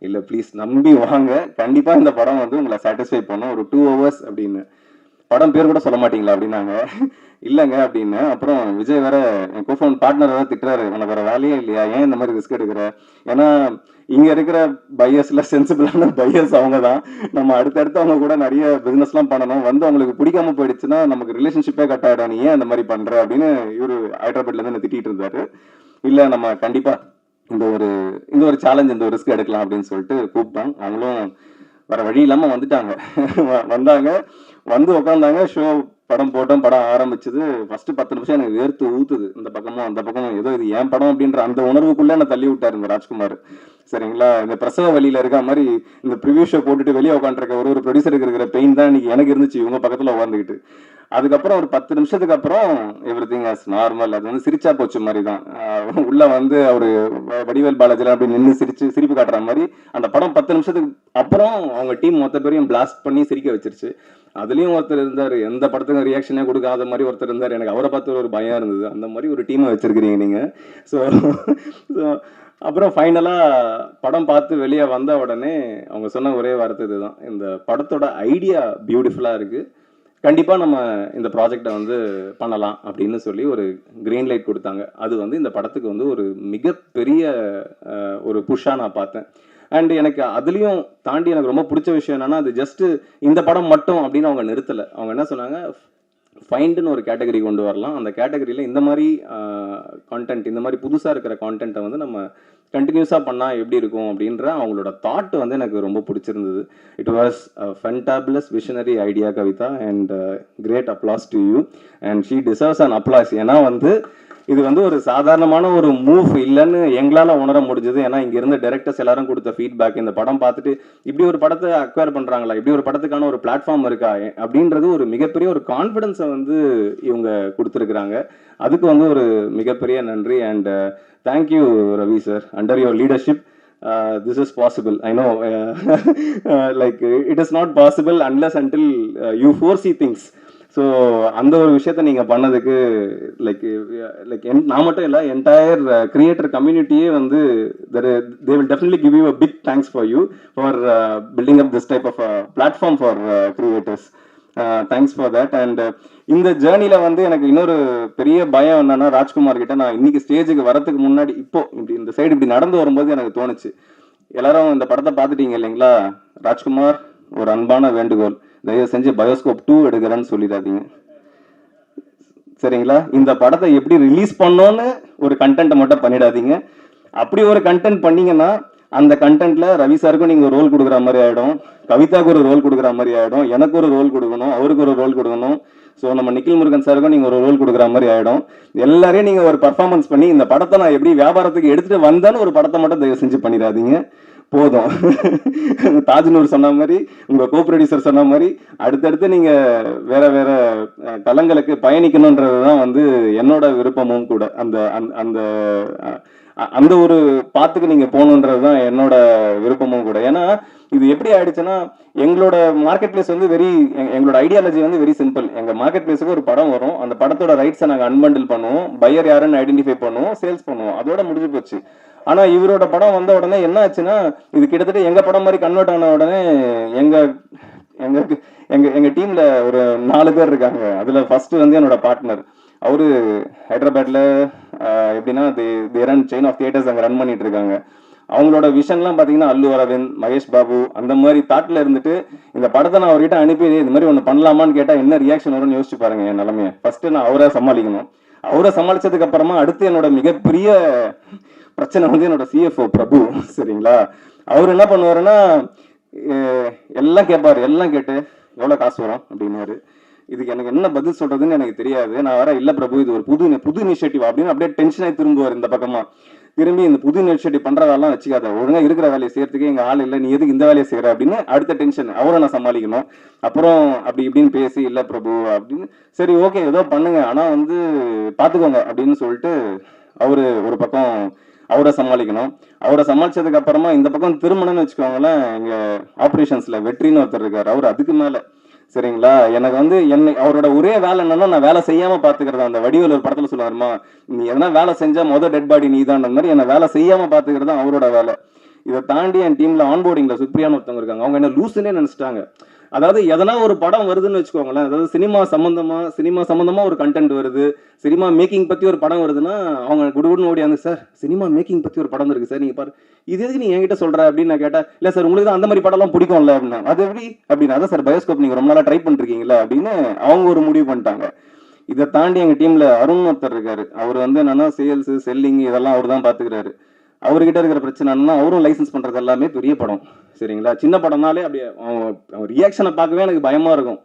இல்லை ப்ளீஸ் நம்பி வாங்க, கண்டிப்பாக இந்த படம் வந்து உங்களை சாட்டிஸ்ஃபை பண்ணும், ஒரு 2 hours அப்படின்னு. படம் பேர் கூட சொல்ல மாட்டீங்களா அப்படின்னாங்க. இல்லைங்க அப்படின்னு. அப்புறம் விஜய் வேற என் கோஃபவுண்ட் பார்ட்னர் வேற திட்டுறாரு, உனக்கு வேற வேலையே இல்லையா, ஏன் இந்த மாதிரி ரிஸ்க் எடுக்கிற? ஏன்னா இங்க இருக்கிற பையர்ஸ்ல சென்சிபிளான பையர்ஸ் அவங்க தான். நம்ம அடுத்தடுத்து அவங்க கூட நிறைய பிசினஸ்லாம் பண்ணணும். வந்து அவங்களுக்கு பிடிக்காம போயிடுச்சுன்னா நமக்கு ரிலேஷன்ஷிப்பே கட் ஆகிடும், நீ ஏன் அந்த மாதிரி பண்ற அப்படின்னு இவரு ஹைதராபாத்ல இருந்து என்ன திட்டிட்டு இருந்தாரு. இல்ல நம்ம கண்டிப்பா இந்த ஒரு சேலஞ்ச், இந்த ஒரு ரிஸ்க் எடுக்கலாம் அப்படின்னு சொல்லிட்டு கூப்பிட்டோம். அவங்களும் வேற வழி இல்லாம வந்துட்டாங்க. வந்தாங்க, வந்து உட்காந்தாங்க, ஷோ படம் போட்டோம். படம் ஆரம்பிச்சது. ஃபர்ஸ்ட் 10 நிமிஷம் எனக்கு வேர்த்து ஊத்துது. இந்த பக்கமும் அந்த பக்கமும் ஏதோ இது ஏன் படம் அப்படின்ற அந்த உணர்வுக்குள்ள என்ன தள்ளி விட்டாரு இந்த ராஜ்குமார். சரிங்களா, இந்த பிரசவ வழியில இருக்க மாதிரி இந்த ப்ரிவியூ ஷோ போட்டுட்டு வெளியே உட்காந்துருக்க ஒரு ப்ரொடியூசருக்கு இருக்கிற பெயின் தான் இன்னைக்கு எனக்கு இருந்துச்சு இவங்க பக்கத்துல உட்காந்துக்கிட்டு. அதுக்கப்புறம் ஒரு 10 நிமிஷத்துக்கு அப்புறம் எவ்ரிதிங் ஆஸ் நார்மல். அது வந்து சிரிச்சா போச்சு மாதிரி தான். உள்ள வந்து அவரு வடிவேல் பாலாஜிலாம் அப்படி நின்று சிரிப்பு காட்டுற மாதிரி அந்த படம் 10 நிமிஷத்துக்கு அப்புறம் அவங்க டீம் மொத்த பேரையும் பிளாஸ்ட் பண்ணி சிரிக்க வச்சிருச்சு. அதுலயும் ஒருத்தர் இருந்தாரு, எந்த படத்துக்கும் ரியாக்ஷனே கொடுக்காத மாதிரி ஒருத்தர் இருந்தார். எனக்கு அவரை பார்த்து ஒரு பயம் இருந்தது. அந்த மாதிரி ஒரு டீமை வச்சிருக்கிறீங்க நீங்க. ஸோ அப்புறம் ஃபைனலா படம் பார்த்து வெளியே வந்த உடனே அவங்க சொன்ன ஒரே வார்த்தை இதுதான், இந்த படத்தோட ஐடியா பியூட்டிஃபுல்லா இருக்கு, கண்டிப்பா நம்ம இந்த ப்ராஜெக்டை வந்து பண்ணலாம் அப்படின்னு சொல்லி ஒரு கிரீன் லைட் கொடுத்தாங்க. அது வந்து இந்த படத்துக்கு வந்து ஒரு மிகப்பெரிய ஒரு புஷ்ஷா நான் பார்த்தேன். அண்ட் எனக்கு அதுலேயும் தாண்டி எனக்கு ரொம்ப பிடிச்ச விஷயம் என்னன்னா, அது ஜஸ்ட் இந்த படம் மட்டும் அப்படின்னு அவங்க நிறுத்தலை. அவங்க என்ன சொன்னாங்க, ஃபைண்டுன்னு ஒரு கேட்டகரி கொண்டு வரலாம். அந்த கேட்டகரியில் இந்த மாதிரி கான்டென்ட், இந்த மாதிரி புதுசாக இருக்கிற கான்டென்ட்டை வந்து நம்ம கண்டினியூஸாக பண்ணால் எப்படி இருக்கும் அப்படின்ற அவங்களோட தாட் வந்து எனக்கு ரொம்ப பிடிச்சிருந்தது. It was fantabulous visionary idea Kavitha, and great applause to you, and she deserves an applause. ஏன்னா வந்து இது வந்து ஒரு சாதாரணமான ஒரு மூவ் இல்லைன்னு எங்களால் உணர முடிஞ்சது. ஏன்னா இங்கே இருந்த டைரக்டர்ஸ் எல்லாரும் கொடுத்த ஃபீட்பேக், இந்த படம் பார்த்துட்டு இப்படி ஒரு படத்தை அக்வயர் பண்ணுறாங்களா, இப்படி ஒரு படத்துக்கான ஒரு பிளாட்ஃபார்ம் இருக்கா அப்படின்றது ஒரு மிகப்பெரிய ஒரு கான்ஃபிடென்ஸை வந்து இவங்க கொடுத்துருக்குறாங்க. அதுக்கு வந்து ஒரு மிகப்பெரிய நன்றி. And thank you Ravi sir, under your leadership this is possible. I know like it is not possible unless until you foresee things. So அந்த ஒரு விஷயத்த நீங்கள் பண்ணதுக்கு லைக் நான் மட்டும் இல்லை, என்டையர் கிரியேட்டர் கம்யூனிட்டியே வந்து they will definitely give you a big thanks for you for building up this type of platform for creators. Thanks for that. And இந்த ஜேர்னியில் வந்து எனக்கு இன்னொரு பெரிய பயம் என்னன்னா, ராஜ்குமார் கிட்ட நான் இன்னைக்கு ஸ்டேஜுக்கு வரதுக்கு முன்னாடி இப்போ இப்படி இந்த சைடு இப்படி நடந்து வரும்போது எனக்கு தோணுச்சு, எல்லாரும் இந்த படத்தை பார்த்துட்டீங்க இல்லைங்களா, ராஜ்குமார் ஒரு அன்பான வேண்டுகோள், தயவு செஞ்சு பயோஸ்கோப் 2 எடுக்கிறேன்னு சொல்லிடாதீங்க, சரிங்களா? இந்த படத்தை எப்படி ரிலீஸ் பண்ணோன்னு ஒரு கண்டென்ட்டை மட்டும் பண்ணிடாதீங்க. அப்படி ஒரு கண்டென்ட் பண்ணீங்கன்னா அந்த கண்டென்ட்ல ரவி சாருக்கும் நீங்க ஒரு ரோல் கொடுக்குற மாதிரி ஆயிடும், கவிதாவுக்கு ஒரு ரோல் கொடுக்குற மாதிரி ஆயிடும், எனக்கு ஒரு ரோல் கொடுக்கணும், அவருக்கு ஒரு ரோல் கொடுக்கணும். ஸோ நம்ம நிக்கில் முருகன் சாருக்கும் நீங்க ஒரு ரோல் கொடுக்குற மாதிரி ஆயிடும். எல்லாரையும் நீங்க ஒரு பர்ஃபார்மன்ஸ் பண்ணி இந்த படத்தை நான் எப்படி வியாபாரத்துக்கு எடுத்துட்டு வந்தேன்னு ஒரு படத்தை மட்டும் தயவு செஞ்சு பண்ணிடாதீங்க, போதும். தாஜ்னூர் சொன்ன மாதிரி, உங்க கோ ப்ரொடியூசர் சொன்ன மாதிரி அடுத்தடுத்து நீங்க வேற வேற தளங்களுக்கு பயணிக்கணும்ன்றது தான் வந்து என்னோட விருப்பமும் கூட. அந்த அந்த அந்த ஒரு பாத்துக்கு நீங்க போகணுன்றது தான் என்னோட விருப்பமும் கூட. ஏன்னா இது எப்படி ஆயிடுச்சுன்னா, எங்களோட மார்க்கெட் பிளேஸ் வந்து எங்களோட ஐடியாலஜி வந்து வெரி சிம்பிள். எங்க மார்க்கெட் பிளேஸுக்கு ஒரு படம் வரும், அந்த படத்தோட ரைட்ஸை நாங்கள் அன்பண்டில் பண்ணுவோம், பையர் யாருன்னு ஐடென்டிஃபை பண்ணுவோம், சேல்ஸ் பண்ணுவோம், அதோட முடிஞ்சு போச்சு. ஆனா இவரோட படம் வந்த உடனே என்ன ஆச்சுன்னா, இது கிட்டத்தட்ட எங்க படம் மாதிரி கன்வெர்ட் ஆன உடனே எங்க டீம்ல ஒரு 4 பேர் இருக்காங்க. அதுல ஃபர்ஸ்ட் வந்து என்னோட பார்ட்னர், அவரு ஹைதராபாத்ல எப்படின்னா செயின் ஆஃப் தியேட்டர்ஸ் அங்கே ரன் பண்ணிட்டு இருக்காங்க. அவங்களோட விஷன்லாம் பார்த்தீங்கன்னா அல்லு அரவிந்த், மகேஷ் பாபு அந்த மாதிரி தாட்டில் இருந்துட்டு இந்த படத்தை நான் அவர்கிட்ட அனுப்பி இது மாதிரி ஒன்று பண்ணலாமான்னு கேட்டால் என்ன ரியாக்ஷன் வரும்னு யோசிச்சு பாருங்க என் நிலைமையை. ஃபர்ஸ்ட் நான் அவரை சமாளிக்கணும். அவரை சமாளிச்சதுக்கு அப்புறமா அடுத்து என்னோட மிகப்பெரிய பிரச்சனை வந்து என்னோட சிஎஃப்ஓ பிரபு, சரிங்களா? அவர் என்ன பண்ணுவாருன்னா, எல்லாம் கேட்பாரு, எல்லாம் கேட்டு எவ்வளோ காசு வரும் அப்படின்னாரு. இதுக்கு எனக்கு என்ன பதில் சொல்றதுன்னு எனக்கு தெரியாது. நான் வேற இல்ல பிரபு, இது ஒரு புது இனிஷியேட்டிவ் அப்படின்னு அப்படியே டென்ஷன் ஆகி திரும்புவார் இந்த பக்கமா. திரும்பி இந்த புது இனிஷியேட்டிவ் பண்றதெல்லாம் வச்சுக்காத, ஒழுங்கா இருக்கிற வேலையை செய்யறதுக்கு எங்க ஆள் இல்லை, நீ எதுக்கு இந்த வேலையை செய்யற அப்படின்னு அடுத்த டென்ஷன். அவரை நான் சமாளிக்கணும். அப்புறம் அப்படி இப்படின்னு பேசி இல்ல பிரபு அப்படின்னு, சரி ஓகே ஏதோ பண்ணுங்க ஆனா வந்து பாத்துக்கோங்க அப்படின்னு சொல்லிட்டு அவரு ஒரு பக்கம் அவரை சமாளிக்கணும். அவரை சமாளிச்சதுக்கு அப்புறமா இந்த பக்கம் திருமணம்னு வச்சுக்கோங்களேன், எங்க ஆப்ரேஷன்ஸ்ல வெற்றின்னு ஒருத்தர் இருக்காரு, அவர் அதுக்கு மேல, சரிங்களா? எனக்கு வந்து அவரோட ஒரே வேலை என்னன்னா, நான் வேலை செய்யாம பாத்துக்கிறது. அந்த வடிவேல் ஒரு படத்துல சொல்லுவாருமா, நீ எதனா வேலை செஞ்சா டெட் பாடி நீ தான் மாதிரி, என்ன வேலை செய்யாம பாத்துக்கிறது அவரோட வேலை. இதை தாண்டி என் டீம்ல ஆன்போர்டிங்ல சுப்ரியான்னு ஒருத்தவங்க இருக்காங்க. அவங்க என்ன லூசுன்னே நினைச்சிட்டாங்க. அதாவது எதனா ஒரு படம் வருதுன்னு வச்சுக்கோங்களேன், அதாவது சினிமா சம்பந்தமா ஒரு கண்டென்ட் வருது, சினிமா மேக்கிங் பத்தி ஒரு படம் வருதுன்னா அவங்க குடுகுடுன்னு ஓடியாந்து, சார் சினிமா மேக்கிங் பத்தி ஒரு படம் இருக்கு சார், நீங்க பாரு, இது எதுக்கு நீ என்கிட்ட சொல்ற அப்படின்னு நான் கேட்டேன். இல்ல சார் உங்களுக்கு தான் அந்த மாதிரி படம்லாம் பிடிக்கும்ல அப்படின்னா. அது எப்படி அப்படின்னு, அதான் சார் பயோஸ்கோப் நீங்க ரொம்ப நாளா ட்ரை பண்ணிருக்கீங்களா அப்படின்னு அவங்க ஒரு முடிவு பண்ணிட்டாங்க. இதை தாண்டி எங்க டீம்ல அருண் ஒருத்தர் இருக்காரு. அவர் வந்து என்னன்னா சேல்ஸ் செல்லிங் இதெல்லாம் அவர் தான் பாத்துக்கிறாரு. அவர்கிட்ட இருக்கிற பிரச்சனை என்னன்னா, அவரும் லைசன்ஸ் பண்றது எல்லாமே பெரிய படம், சரிங்களா? சின்ன படம்னாலே அப்படியே அவன் ரியாக்ஷனை பார்க்கவே எனக்கு பயமா இருக்கும்.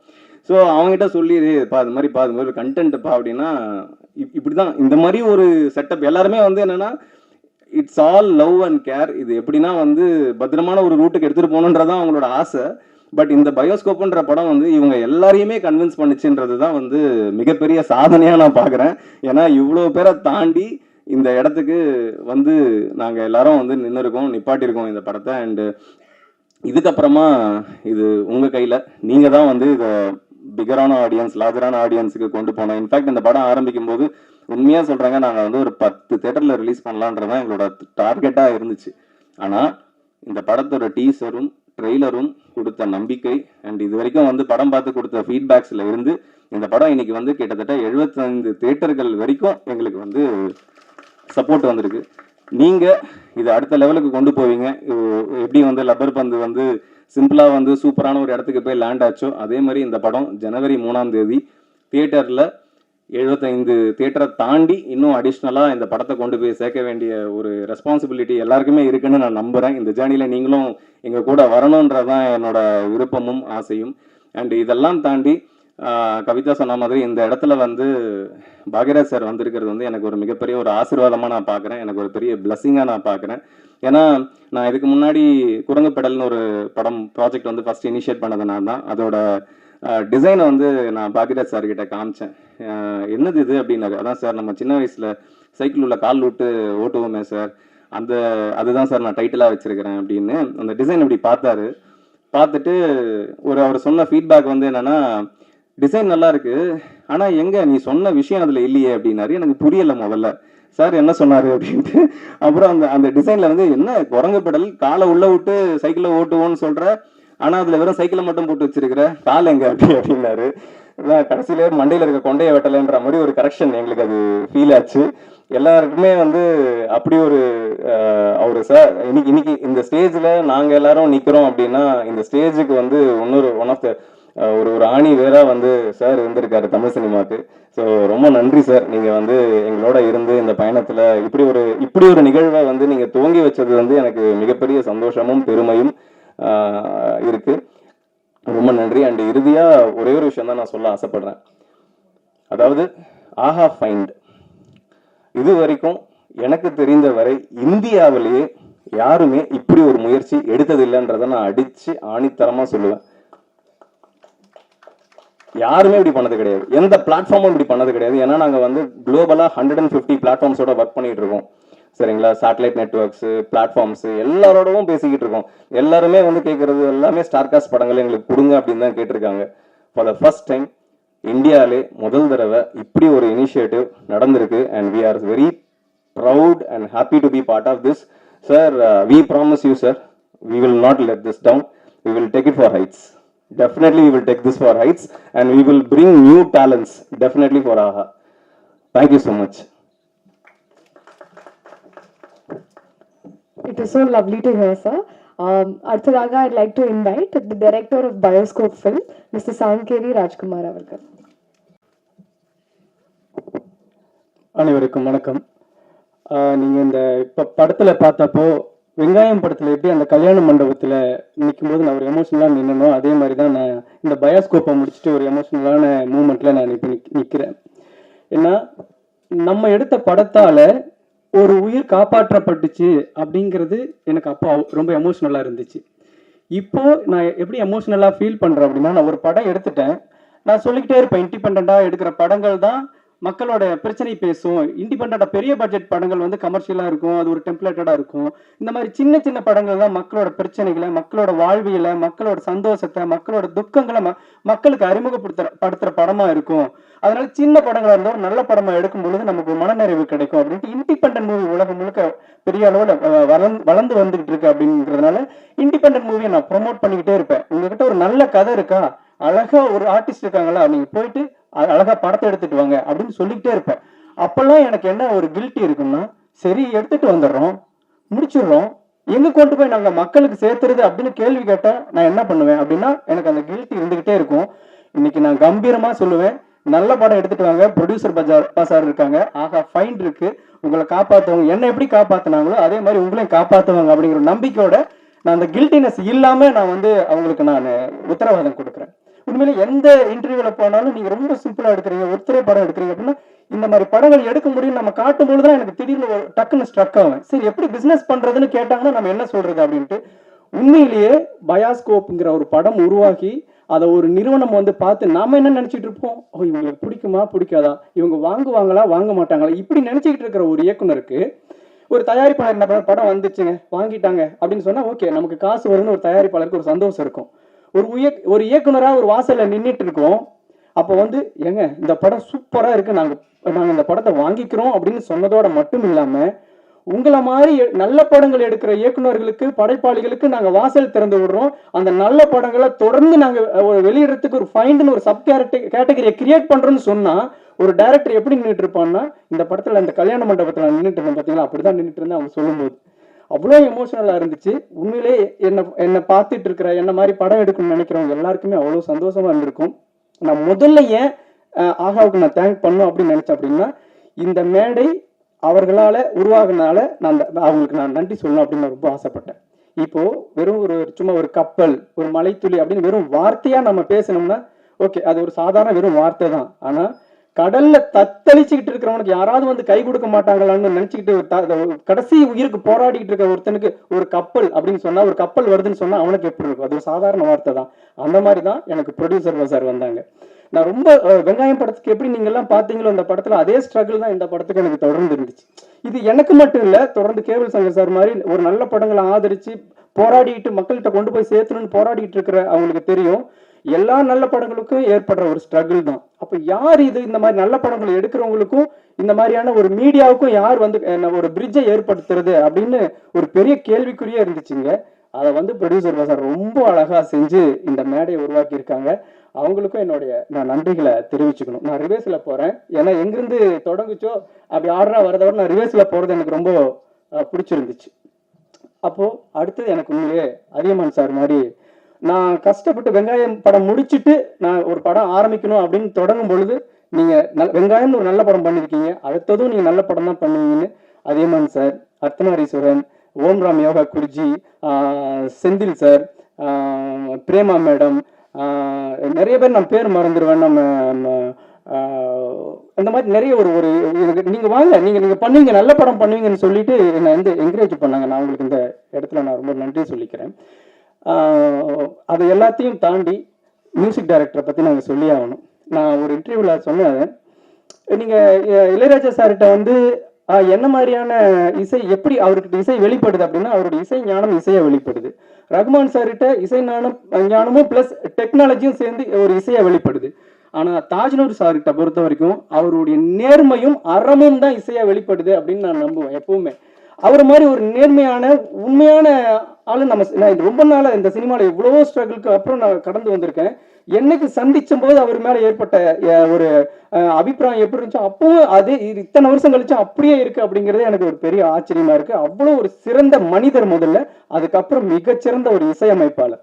ஸோ அவங்ககிட்ட சொல்லி இது மாதிரி ஒரு கண்டென்ட்ப்பா அப்படின்னா, இப்படிதான் இந்த மாதிரி ஒரு செட்டப். எல்லாருமே வந்து என்னன்னா, it's all love and care. இது எப்படின்னா வந்து பத்திரமான ஒரு ரூட்டுக்கு எடுத்துட்டு போகணுன்றதான் அவங்களோட ஆசை. பட் இந்த பயோஸ்கோப்புன்ற படம் வந்து இவங்க எல்லாரையுமே கன்வின்ஸ் பண்ணிச்சுன்றது தான் வந்து மிகப்பெரிய சாதனையா நான் பார்க்குறேன். ஏன்னா இவ்வளோ பேரை தாண்டி இந்த இடத்துக்கு வந்து நாங்கள் எல்லாரும் வந்து நிப்பாட்டியிருக்கோம் இந்த படத்தை. அண்டு இதுக்கப்புறமா இது உங்கள் கையில், நீங்கள் தான் வந்து இதை பிகரான ஆடியன்ஸ், லார்ஜரான ஆடியன்ஸுக்கு கொண்டு போனோம். இன்ஃபேக்ட் இந்த படம் ஆரம்பிக்கும் போது உண்மையாக சொல்கிறாங்க, நாங்கள் வந்து ஒரு 10 தேட்டரில் ரிலீஸ் பண்ணலான்றதான் எங்களோட டார்கெட்டாக இருந்துச்சு. ஆனால் இந்த படத்தோட டீசரும் ட்ரெய்லரும் கொடுத்த நம்பிக்கை அண்ட் இது வரைக்கும் வந்து படம் பார்த்து கொடுத்த ஃபீட்பேக்ஸில் இருந்து இந்த படம் இன்னைக்கு வந்து கிட்டத்தட்ட 75 தேட்டர்கள் வரைக்கும் எங்களுக்கு வந்து சப்போர்ட் வந்திருக்கு. நீங்கள் இது அடுத்த லெவலுக்கு கொண்டு போவீங்க. எப்படி வந்து லப்பர் பந்து வந்து சிம்பிளாக வந்து சூப்பரான ஒரு இடத்துக்கு போய் லேண்ட் ஆச்சோ, அதே மாதிரி இந்த படம் ஜனவரி 3ஆம் தேதி தியேட்டரில் 75 தியேட்டரை தாண்டி இன்னும் அடிஷ்னலாக இந்த படத்தை கொண்டு போய் சேர்க்க வேண்டிய ஒரு ரெஸ்பான்சிபிலிட்டி எல்லாருக்குமே இருக்குன்னு நான் நம்புகிறேன். இந்த ஜேர்னியில் நீங்களும் எங்கள் கூட வரணுன்றதான் என்னோட விருப்பமும் ஆசையும். அண்ட் இதெல்லாம் தாண்டி கவிதா சொன்ன மாதிரி இந்த இடத்துல வந்து பாக்யராஜ் சார் வந்திருக்கிறது வந்து எனக்கு ஒரு மிகப்பெரிய ஒரு ஆசீர்வாதமாக நான் பார்க்குறேன். எனக்கு ஒரு பெரிய பிளஸ்ஸிங்காக நான் பார்க்குறேன். ஏன்னா நான் இதுக்கு முன்னாடி குரங்குப்படல்னு ஒரு படம் ப்ராஜெக்ட் வந்து ஃபர்ஸ்ட் இனிஷியேட் பண்ணது நான் தான். அதோட டிசைனை வந்து நான் பாக்யராஜ் சார் கிட்ட காமிச்சேன். என்னது இது அப்படின்னாரு. அதான் சார் நம்ம சின்ன வயசில் சைக்கிள் உள்ள கால் விட்டு ஓட்டுவோமே சார், அதுதான் சார் நான் டைட்டிலாக வச்சிருக்கிறேன் அப்படின்னு. அந்த டிசைன் இப்படி பார்த்துட்டு அவர் சொன்ன ஃபீட்பேக் வந்து என்னன்னா, டிசைன் நல்லா இருக்கு, ஆனால் எங்க நீ சொன்ன விஷயம் அதில் இல்லையே அப்படின்னாரு. எனக்கு புரியலை முதல்ல, சார் என்ன சொன்னாரு அப்படின்ட்டு. அப்புறம் அந்த டிசைன்ல வந்து என்ன குரங்கு பெடல் காலை உள்ள விட்டு சைக்கிளை ஓட்டுவோன்னு சொல்ற, ஆனா அதுல வெறும் சைக்கிளை மட்டும் போட்டு வச்சிருக்கிற, கால் எங்க அப்படின்னாரு. கடைசியில மண்டையில இருக்க கொண்டைய வெட்டலைன்ற மாதிரி ஒரு கரெக்ஷன் எங்களுக்கு அது ஃபீல் ஆச்சு. எல்லாருக்குமே வந்து அப்படி ஒரு அவரு சார் இன்னைக்கு இந்த ஸ்டேஜ்ல நாங்க எல்லாரும் நிக்கிறோம் அப்படின்னா, இந்த ஸ்டேஜுக்கு வந்து ஒன் ஆஃப் த ஒரு ஆணி வேற வந்து சார் இருந்திருக்காரு தமிழ் சினிமாவுக்கு. ஸோ ரொம்ப நன்றி சார், நீங்க வந்து எங்களோட இருந்து இந்த பயணத்துல இப்படி ஒரு நிகழ்வை வந்து நீங்க துவங்கி வச்சது வந்து எனக்கு மிகப்பெரிய சந்தோஷமும் பெருமையும் இருக்கு. ரொம்ப நன்றி. அண்ட் இறுதியா ஒரே ஒரு விஷயம் தான் நான் சொல்ல ஆசைப்படுறேன். அதாவது ஆஹா ஃபைண்ட் இது வரைக்கும் எனக்கு தெரிந்த வரை இந்தியாவிலேயே யாருமே இப்படி ஒரு முயற்சி எடுத்ததில்லைன்றதை நான் அடிச்சு ஆணித்தரமா சொல்லுவேன். யாருமே இப்படி பண்ணது கிடையாது, எந்த பிளாட்ஃபார்மும் இப்படி பண்ணது கிடையாது. ஏன்னா நாங்க வந்து குளோபலா 150 பிளாட்ஃபார்ம்ஸோட ஒர்க் பண்ணிட்டு இருக்கோம், சரிங்களா? சேட்டலைட் நெட்வொர்க்ஸ், பிளாட்ஃபார்ம்ஸ் எல்லாரோடவும் பேசிக்கிட்டு இருக்கோம். எல்லாருமே வந்து கேட்கறது எல்லாமே ஸ்டார்காஸ்ட் படங்கள் எங்களுக்கு கொடுங்க அப்படின்னு தான் கேட்டிருக்காங்க. ஃபார் த ஃபர்ஸ்ட் டைம் இந்தியாவிலே முதல் தடவை இப்படி ஒரு இனிஷியேட்டிவ் நடந்திருக்கு. And we are very proud and happy to be part of this. Sir, we promise you sir, we will not let this down. We will take it for heights. Definitely we will take this for heights and we will bring new talents definitely for AHA. Thank you so much. It is so lovely to hear, sir. Arthadaga, I'd like to invite the director of Bioscope Film, Mr. Sankeri Rajkumar avargal. அனைவருக்கும் வணக்கம். நீங்கள் இந்த இப்போ படத்தில் பார்த்தப்போ வெங்காயம் படத்தில் எப்படி அந்த கல்யாண மண்டபத்தில் நிற்கும்போது நான் ஒரு எமோஷனலாக நின்னனோ, அதே மாதிரி தான் நான் இந்த பயோஸ்கோப்பை முடிச்சுட்டு ஒரு எமோஷனலான மூமெண்ட்டில் நான் இப்போ நிற்கிறேன். ஏன்னா நம்ம எடுத்த படத்தால் ஒரு உயிர் காப்பாற்றப்பட்டுச்சு அப்படிங்கிறது எனக்கு அப்போ ரொம்ப எமோஷ்னலாக இருந்துச்சு. இப்போது நான் எப்படி எமோஷ்னலாக ஃபீல் பண்ணுறேன் அப்படின்னா, நான் ஒரு படம் எடுத்துட்டேன், நான் சொல்லிக்கிட்டே இருப்பேன், இண்டிபெண்ட்டாக எடுக்கிற படங்கள் தான் மக்களோட பிரச்சனை பேசும். இண்டிபெண்டா பெரிய பட்ஜெட் படங்கள் வந்து கமர்ஷியலா இருக்கும், அது ஒரு டெம்ப்ளேட்டடா இருக்கும். இந்த மாதிரி சின்ன சின்ன படங்கள் தான் மக்களோட பிரச்சனைகளை, மக்களோட வாழ்வியலை, மக்களோட சந்தோஷத்தை, மக்களோட துக்கங்களை மக்களுக்கு அறிமுகப்படுத்துற படமா இருக்கும். அதனால சின்ன படங்களா இருந்தாலும் நல்ல படமா எடுக்கும் பொழுது நமக்கு மனநிறைவு கிடைக்கும் அப்படின்ட்டு இண்டிபெண்டன்ட் மூவி உலகம் முழுக்க பெரிய அளவுல வளர்ந்து வந்துகிட்டு இருக்கு. அப்படிங்கிறதுனால இண்டிபெண்டன்ட் மூவியை நான் ப்ரொமோட் பண்ணிக்கிட்டே இருப்பேன். உங்ககிட்ட ஒரு நல்ல கதை இருக்கா, அழகா ஒரு ஆர்டிஸ்ட் இருக்காங்களா, நீங்க போயிட்டு அழகா படத்தை எடுத்துட்டு வாங்க அப்படின்னு சொல்லிக்கிட்டே இருப்பேன். அப்பெல்லாம் எனக்கு என்ன ஒரு கில்ட்டி இருக்குன்னா, சரி எடுத்துட்டு வந்துடுறோம், முடிச்சிடுறோம், எங்க கொண்டு போய் நாங்க மக்களுக்கு சேர்த்துறது அப்படின்னு கேள்வி கேட்டா நான் என்ன பண்ணுவேன் அப்படின்னா எனக்கு அந்த கில்ட்டி இருந்துகிட்டே இருக்கும். இன்னைக்கு நான் கம்பீரமா சொல்லுவேன், நல்ல படம் எடுத்துட்டு வாங்க, ப்ரொடியூசர் பஜார் இருக்காங்க, ஆகா ஃபைன் இருக்கு, உங்களை காப்பாத்துவாங்க, என்ன எப்படி காப்பாத்தினாங்களோ அதே மாதிரி உங்களையும் காப்பாத்துவாங்க அப்படிங்கிற நம்பிக்கையோட நான் அந்த கில்ட்டினஸ் இல்லாம நான் வந்து அவங்களுக்கு நான் உத்தரவாதம் கொடுக்குறேன். உண்மையிலே எந்த இன்டர்வியூல போனாலும் நீங்க ரொம்ப சிம்பிளா எடுக்கிறீங்க, ஒருத்தரே படம் எடுக்கிறீங்க அப்படின்னா இந்த மாதிரி படங்கள் எடுக்க முடியும் நம்ம காட்டும் பொழுதுதான் எனக்கு திடீர்னு டக்குன்னு ஸ்ட்ரக் ஆகும். சரி எப்படி பிசினஸ் பண்றதுன்னு கேட்டாங்கன்னா நம்ம என்ன சொல்றது அப்படின்ட்டு. உண்மையிலேயே பயாஸ்கோப்ங்கிற ஒரு படம் உருவாகி அதை ஒரு நிறுவனம் வந்து பார்த்து நாம என்ன நினைச்சிட்டு இருப்போம், ஓ இவங்களுக்கு பிடிக்குமா பிடிக்காதா, இவங்க வாங்குவாங்களா வாங்க மாட்டாங்களா, இப்படி நினைச்சுக்கிட்டு இருக்கிற ஒரு இயக்குனருக்கு ஒரு தயாரிப்பாளர் என்ன படம் வந்துச்சுங்க வாங்கிட்டாங்க அப்படின்னு சொன்னா ஓகே நமக்கு காசு வரும்னு ஒரு தயாரிப்பாளருக்கு ஒரு சந்தோஷம் இருக்கும். ஒரு இயக்குனரா ஒரு வாசல்ல நின்றுட்டு இருக்கோம், அப்போ வந்து ஏங்க இந்த படம் சூப்பரா இருக்கு, நாங்க இந்த படத்தை வாங்கிக்கிறோம் அப்படின்னு சொன்னதோட மட்டும் இல்லாம உங்களை மாதிரி நல்ல படங்கள் எடுக்கிற இயக்குனர்களுக்கு படைப்பாளிகளுக்கு நாங்க வாசல் திறந்து விடுறோம், அந்த நல்ல படங்களை தொடர்ந்து நாங்க வெளியிடறதுக்கு ஒரு ஃபைண்ட்னு ஒரு சப் கேட்டகரியை கிரியேட் பண்றோம்னு சொன்னா ஒரு டைரக்டர் எப்படி நின்றுட்டு இருப்பான்னா, இந்த படத்துல இந்த கல்யாண மண்டபத்துல நின்றுட்டு இருந்தேன் பாத்தீங்களா, அப்படிதான் நின்றுட்டு இருந்தேன் அவங்க சொல்லும்போது அவ்வளோ எமோஷனலா இருந்துச்சு. உண்மையிலே என்ன பார்த்துட்டு இருக்கிற என்ன மாதிரி படம் எடுக்கணும்னு நினைக்கிறவங்க எல்லாருக்குமே அவ்வளோ சந்தோஷமா இருந்திருக்கும். நான் முதல்ல ஏன் ஆகாவுக்கு நான் தேங்க் பண்ணும் அப்படின்னு நினைச்சேன் அப்படின்னா, இந்த மேடை அவர்களால உருவாகினால அவங்களுக்கு நான் நன்றி சொல்லணும் அப்படின்னு நான் ரொம்ப ஆசைப்பட்டேன். இப்போ வெறும் சும்மா ஒரு கப்பல், ஒரு மலைத்துளி அப்படின்னு வெறும் வார்த்தையா நம்ம பேசணும்னா ஓகே அது ஒரு சாதாரண வெறும் வார்த்தை தான். ஆனா கடல்ல தத்தளிச்சுக்கிட்டு இருக்கிறவனுக்கு யாராவது வந்து கை கொடுக்க மாட்டாங்களான்னு நினைச்சுக்கிட்டு கடைசி உயிருக்கு போராடிக்கிட்டு இருக்க ஒருத்தனுக்கு ஒரு கப்பல் அப்படின்னு சொன்னா, ஒரு கப்பல் வருதுன்னு சொன்னா அவனுக்கு எப்படி இருக்கும், அது ஒரு சாதாரண வார்த்தை தான். அந்த மாதிரிதான் எனக்கு ப்ரொடியூசர் பஜார் வந்தாங்க. நான் ரொம்ப வெங்காயம் படத்துக்கு எப்படி நீங்க எல்லாம் பாத்தீங்களோ அந்த படத்துல அதே ஸ்ட்ரகிள் தான் இந்த படத்துக்கு எனக்கு தொடர்ந்து இருந்துச்சு. இது எனக்கு மட்டும் இல்ல, தொடர்ந்து கேபிள் சங்கர் சார் மாதிரி ஒரு நல்ல படங்களை ஆதரிச்சு போராடிட்டு மக்கள்கிட்ட கொண்டு போய் சேர்த்தணும்னு போராடிட்டு இருக்கிற அவங்களுக்கு தெரியும், எல்லா நல்ல படங்களுக்கும் ஏற்படுற ஒரு ஸ்ட்ரகிள் தான். அப்ப யார் இது இந்த மாதிரி நல்ல படங்களை எடுக்கிறவங்களுக்கும் இந்த மாதிரியான ஒரு மீடியாவுக்கும் யார் வந்து ஒரு பிரிட்ஜை ஏற்படுத்துறது அப்படின்னு ஒரு பெரிய கேள்விக்குறியே இருந்துச்சுங்க. அதை வந்து ப்ரொடியூசர் பஜார் ரொம்ப அழகா செஞ்சு இந்த மேடையை உருவாக்கி இருக்காங்க. அவங்களுக்கும் நான் நன்றிகளை தெரிவிச்சுக்கணும். நான் ரிவேர்ஸ்ல போறேன், ஏன்னா எங்கிருந்து தொடங்குச்சோ அப்படி ஆர்டரா வரதை விட நான் ரிவேர்ஸ்ல போறது எனக்கு ரொம்ப பிடிச்சிருந்துச்சு. அப்போ அடுத்தது எனக்கு உண்மையிலே அதியமான் சார் மாதிரி நான் கஷ்டப்பட்டு வெங்காயம் படம் முடிச்சுட்டு நான் ஒரு படம் ஆரம்பிக்கணும் அப்படின்னு தொடங்கும் பொழுது நீங்க வெங்காயம்னு ஒரு நல்ல படம் பண்ணிருக்கீங்க, அடுத்ததும் நீங்க நல்ல படம் தான் பண்ணுவீங்கன்னு Athiyaman sir, Arthanareeswaran, Omram Yoga Guruji, Senthil sir, Prema madam, நிறைய பேர் நான் பேர் மறந்துடுவேன், நம்ம அந்த மாதிரி நிறைய நீங்க வாங்க நீங்க பண்ணுவீங்க நல்ல படம் பண்ணுவீங்கன்னு சொல்லிட்டு என்னை வந்து என்கரேஜ் பண்ணாங்க. நான் உங்களுக்கு இந்த இடத்துல நான் ரொம்ப நன்றி சொல்லிக்கிறேன். அது எல்லாத்தையும் தாண்டி மியூசிக் டைரக்டரை பற்றி நாங்கள் சொல்லி ஆகணும். நான் ஒரு இன்டர்வியூவில் சொன்னேன், நீங்கள் இளையராஜா சார்கிட்ட வந்து என்ன மாதிரியான இசை எப்படி அவர்கிட்ட இசை வெளிப்படுது அப்படின்னா அவருடைய இசை ஞானம் இசையை வெளிப்படுது. ரகுமான் சார்கிட்ட இசை ஞானமும் ப்ளஸ் டெக்னாலஜியும் சேர்ந்து ஒரு இசையை வெளிப்படுது. ஆனால் தாஜ்னூர் சார்கிட்ட பொறுத்த வரைக்கும் அவருடைய நேர்மையும் அறமும் தான் இசையாக வெளிப்படுது அப்படின்னு நான் நம்புவேன் எப்பவுமே. அவர் மாதிரி ஒரு நேர்மையான உண்மையான ஆளு நான் ரொம்ப நாள் இந்த சினிமாவில் எவ்வளவோ ஸ்ட்ரகிளுக்கு அப்புறம் நான் கடந்து வந்திருக்கேன். என்னைக்கு சந்திச்சும் போது அவர் மேல ஏற்பட்ட ஒரு அபிப்பிராயம் எப்படி இருந்துச்சோ அப்பவும் அதே இத்தனை வருஷம் கழிச்சும் அப்படியே இருக்கு அப்படிங்கிறதே எனக்கு ஒரு பெரிய ஆச்சரியமா இருக்கு. அவ்வளோ ஒரு சிறந்த மனிதர் முதல்ல, அதுக்கப்புறம் மிகச்சிறந்த ஒரு இசையமைப்பாளர்.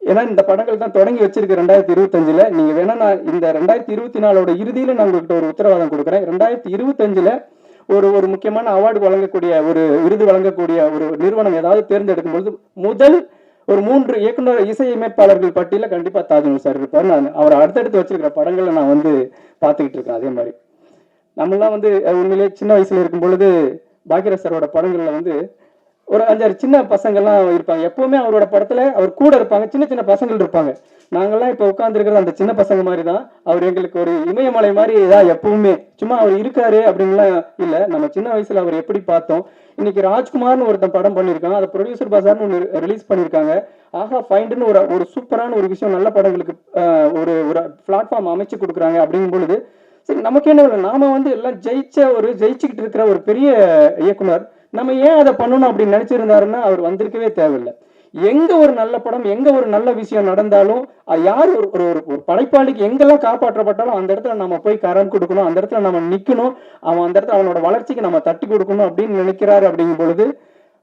ஏன்னா இந்த படங்கள் தான் தொடங்கி வச்சிருக்கு 2025. நீங்க வேணா நான் இந்த 2024 இறுதியில நான் உங்ககிட்ட ஒரு உத்தரவாதம் கொடுக்குறேன். 2025 ஒரு முக்கியமான அவார்டு வழங்கக்கூடிய ஒரு விருது வழங்கக்கூடிய ஒரு நிறுவனம் ஏதாவது தேர்ந்தெடுக்கும் பொழுது முதல் ஒரு 3 இயக்குனர் இசையமைப்பாளர்கள் பட்டியல கண்டிப்பா தாஜ்னூர் சார் இருப்பார். நான் அவர் அடுத்தடுத்து வச்சிருக்கிற படங்களை நான் வந்து பார்த்துக்கிட்டு இருக்கேன். அதே மாதிரி நம்மளாம் வந்து உண்மையிலே சின்ன வயசுல இருக்கும் பொழுது பாக்யராஜ் சாரோட படங்கள்ல வந்து ஒரு 5-6 சின்ன பசங்கள்லாம் இருப்பாங்க. எப்பவுமே அவரோட படத்துல அவர் கூட இருப்பாங்க. சின்ன சின்ன பசங்கள் இருப்பாங்க. நாங்கெல்லாம் இப்போ உட்காந்துருக்கிற அந்த சின்ன பசங்க மாதிரி தான். அவர் எங்களுக்கு ஒரு இமயமலை மாதிரி தான் எப்பவுமே. சும்மா அவர் இருக்காரு அப்படின்லாம் இல்லை. நம்ம சின்ன வயசுல அவர் எப்படி பார்த்தோம். இன்னைக்கு ராஜ்குமார்னு ஒருத்தன் படம் பண்ணியிருக்கான். அதை ப்ரொடியூசர் பஜார்னு ஒன்று ரிலீஸ் பண்ணியிருக்காங்க. ஆஹா ஃபைண்டுன்னு ஒரு சூப்பரான ஒரு விஷயம், நல்ல படங்களுக்கு ஒரு பிளாட்ஃபார்ம் அமைச்சு கொடுக்குறாங்க. அப்படிங்கும் பொழுது சரி நமக்கு என்ன இல்லை, நாம வந்து எல்லாம் ஜெயிச்சுக்கிட்டு இருக்கிற ஒரு பெரிய இயக்குனர், நம்ம ஏன் அதை பண்ணணும் அப்படின்னு நினைச்சிருந்தாருன்னா அவர் வந்திருக்கவே தேவையில்லை. எங்க ஒரு நல்ல படம், எங்க ஒரு நல்ல விஷயம் நடந்தாலும் யார் ஒரு படைப்பாளிக்கு எங்கெல்லாம் காப்பாற்றப்பட்டாலும் அந்த இடத்துல நம்ம போய் கரம் கொடுக்கணும், அந்த இடத்துல நம்ம நிக்கணும், அவன் அந்த இடத்துல அவனோட வளர்ச்சிக்கு நம்ம தட்டி கொடுக்கணும் அப்படின்னு நினைக்கிறாரு. அப்படிங்கும் பொழுது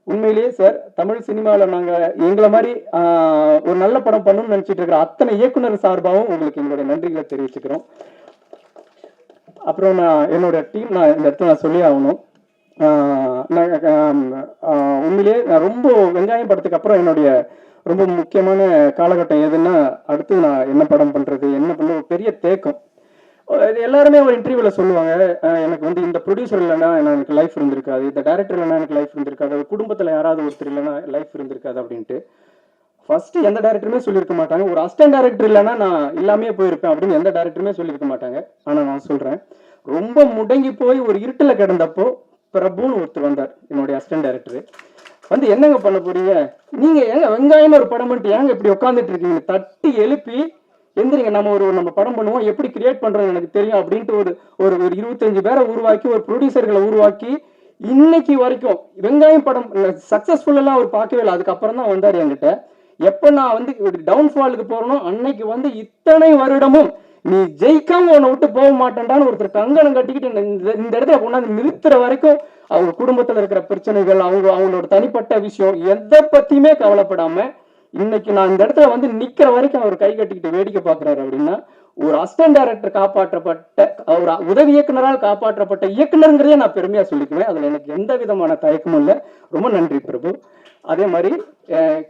உண்மையிலேயே சார், தமிழ் சினிமாவில் நாங்கள் எங்களை மாதிரி ஒரு நல்ல படம் பண்ணணும்னு நினைச்சிட்டு இருக்கிற அத்தனை இயக்குனர் சார்பாகவும் உங்களுக்கு எங்களுடைய நன்றிகளை தெரிவிச்சுக்கிறோம். அப்புறம் என்னோட டீம் இந்த இடத்துல நான் சொல்லி ஆகணும். உண்மையிலேயே நான் ரொம்ப வெங்காயம் படத்துக்கு அப்புறம் என்னுடைய ரொம்ப முக்கியமான காலகட்டம் எதுன்னா, அடுத்து நான் என்ன படம் பண்றது, என்ன பண்ண பெரிய தேக்கம். எல்லாருமே ஒரு இன்டர்வியூல சொல்லுவாங்க, எனக்கு வந்து இந்த ப்ரொடியூசர் இல்லைன்னா எனக்கு லைஃப் இருந்திருக்காது, இந்த டைரக்டர் இல்லைன்னா எனக்கு லைஃப் இருந்திருக்காது, ஒரு குடும்பத்தில் யாராவது ஒருத்தர் இல்லைன்னா லைஃப் இருந்திருக்காது அப்படின்ட்டு. ஃபர்ஸ்ட் எந்த டேரக்டருமே சொல்லியிருக்க மாட்டாங்க, ஒரு அசிஸ்டன்ட் டேரக்டர் இல்லைன்னா நான் இல்லாமே போயிருப்பேன் அப்படின்னு எந்த டேரக்டருமே சொல்லியிருக்க மாட்டாங்க. ஆனால் நான் சொல்றேன், ரொம்ப முடங்கி போய் ஒரு இருட்டில் கிடந்தப்போ பிரபுன்னு ஒருத்தர் வந்தார், என்னுடைய அசிஸ்டன்ட் டைரக்டர். வந்து என்னங்க பண்ண போறீங்க நீங்க, ஏங்க வெங்காயம் ஒரு படம் பண்ணிட்டு ஏங்க இப்படி உட்காந்துட்டு இருக்கீங்க, தட்டி எழுப்பி எந்திரிங்க, நம்ம படம் பண்ணுவோம், எப்படி கிரியேட் பண்றோம் எனக்கு தெரியும் அப்படின்ட்டு ஒரு 25 பேரை உருவாக்கி, ஒரு ப்ரொடியூசர்களை உருவாக்கி இன்னைக்கு வரைக்கும் வெங்காயம் படம் சக்சஸ்ஃபுல் அவர் பார்க்கவே இல்லை. அதுக்கப்புறம் தான் வந்தார் என்கிட்ட. எப்ப நான் வந்து டவுன்ஃபாலுக்கு போறனோ அன்னைக்கு வந்து இத்தனை வருடமும் நீ ஜெயிக்காம உன்னை விட்டு போக மாட்டேன்டான்னு ஒருத்தர் கங்கணம் கட்டிக்கிட்டு இந்த இடத்துல கொண்டாந்து நிறுத்துற வரைக்கும் அவங்க குடும்பத்துல இருக்கிற பிரச்சனைகள், அவங்களோட தனிப்பட்ட விஷயம் எதை பத்தியுமே கவலைப்படாம இன்னைக்கு நான் இந்த இடத்துல வந்து நிக்கிற வரைக்கும் அவர் கை கட்டிக்கிட்டு வேடிக்கை பாக்குறாரு. அப்படின்னா ஒரு அசிஸ்டன்ட் டைரக்டர் காப்பாற்றப்பட்ட, ஒரு உதவி இயக்குனரால் காப்பாற்றப்பட்ட இயக்குனருங்கிறதே நான் பெருமையா சொல்லிக்குவேன். அதுல எனக்கு எந்த விதமான தயக்கமும் இல்லை. ரொம்ப நன்றி பிரபு. அதே மாதிரி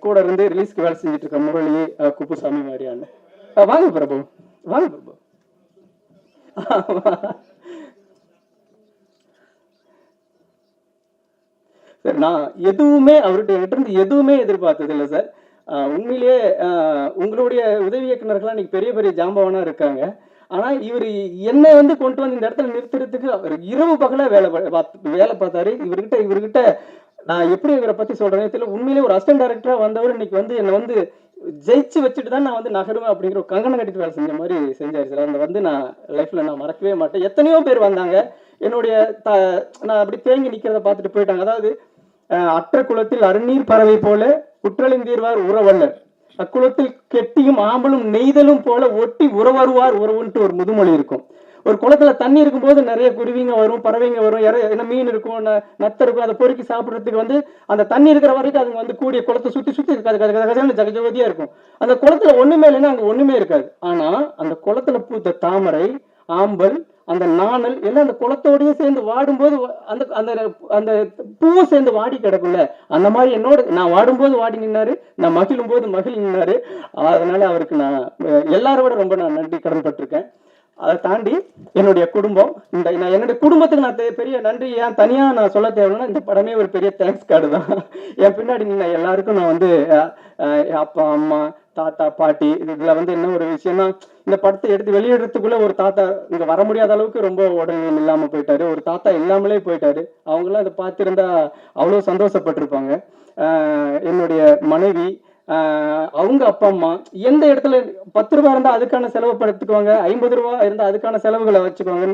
கூட இருந்து ரிலீஸ்க்கு வேலை செஞ்சுட்டு இருக்க முரளி, குப்புசாமி மாதிரியான வாங்க பிரபு, வாங்க பிரபு. சார், நான் எதுவுமே அவர்கிட்ட இருந்து எதுவுமே எதிர்பார்த்தது இல்லை சார். உண்மையிலேயே உங்களுடைய உதவி இயக்குனர்கள்லாம் இன்னைக்கு பெரிய பெரிய ஜாம்பவானா இருக்காங்க. ஆனா இவர் என்னை வந்து கொண்டு வந்து இந்த இடத்துல நிறுத்துறதுக்கு அவர் இரவு பகல வேலை பார்த்தாரு. இவர்கிட்ட நான் எப்படி இவரை பத்தி சொல்றேன்னு தெரியல. உண்மையிலேயே ஒரு அசிஸ்டன்ட் டைரக்டரா வந்தவர் இன்னைக்கு வந்து என்னை வந்து ஜெயிச்சு வச்சுட்டு தான் நான் வந்து நகருவேன் அப்படிங்கிற ஒரு கங்கணம் கட்டிட்டு வேலை செஞ்ச மாதிரி செஞ்சாரு சார். அந்த வந்து நான் லைஃப்ல நான் மறக்கவே மாட்டேன். எத்தனையோ பேர் வந்தாங்க என்னுடைய நான் அப்படி தேங்கி நிக்கிறத பார்த்துட்டு போயிட்டாங்க. அதாவது அற்ற குளத்தில் அருநீர் பறவை போல குற்றலிந்தீர்வார் உறவல்லர், அக்குளத்தில் கெட்டியும் ஆம்பலும் நெய்தலும் போல ஒட்டி உறவருவார் உறவுன்ட்டு ஒரு முதுமொழி இருக்கும். ஒரு குளத்துல தண்ணி இருக்கும்போது நிறைய குருவிங்க வரும், பறவைங்க வரும், என்ன மீன் இருக்கும், நத்த இருக்கும். அதை பொறுக்கி சாப்பிட்றதுக்கு வந்து அந்த தண்ணி இருக்கிற வரைக்கும் அதுங்க வந்து கூடிய குளத்தை சுத்தி சுத்தி இருக்காது, ஜகஜோதியா இருக்கும். அந்த குளத்துல ஒண்ணுமே இல்லைன்னா அங்க ஒண்ணுமே இருக்காது. ஆனா அந்த குளத்துல பூத்த தாமரை, ஆம்பல், அந்த நாணல் எல்லாம் அந்த குளத்தோடய சேர்ந்து வாடும்போது அந்த அந்த அந்த பூவும் சேர்ந்து வாடி கிடக்கும்ல, அந்த மாதிரி என்னோட நான் வாடும்போது வாடி நின்னாரு, நான் மகிழும் போது மகிழ் நின்னாரு. அதனால அவருக்கு நான் எல்லாரோட ரொம்ப நான் நன்றி கடன்பட்டிருக்கேன். அதை தாண்டி என்னுடைய குடும்பம், என்னுடைய குடும்பத்துக்கு நான் பெரிய நன்றி ஏன் தனியா நான் சொல்ல தேவைன்னா, இந்த படமே ஒரு பெரிய தேங்க்ஸ் கார்டு தான். என் பின்னாடி நின்ன எல்லாருக்கும் நான் வந்து அப்பா, அம்மா, தாத்தா, பாட்டி, இதுல வந்து என்ன ஒரு விஷயம்னா, இந்த படத்தை எடுத்து வெளியிடறதுக்குள்ள ஒரு தாத்தா இங்க வர முடியாத அளவுக்கு ரொம்ப உடனே இல்லாம போயிட்டாரு, ஒரு தாத்தா இல்லாமலே போயிட்டாரு. அவங்களாம் இதை பார்த்திருந்தா அவ்வளவு சந்தோஷப்பட்டிருப்பாங்க. என்னுடைய மனைவி, அவங்க அப்பா அம்மா எந்த இடத்துல 10 ரூபா இருந்தா அதுக்கான செலவு படுத்துக்குவாங்க, 50 ரூபா இருந்தா அதுக்கான செலவுகளை வச்சுக்குவாங்க.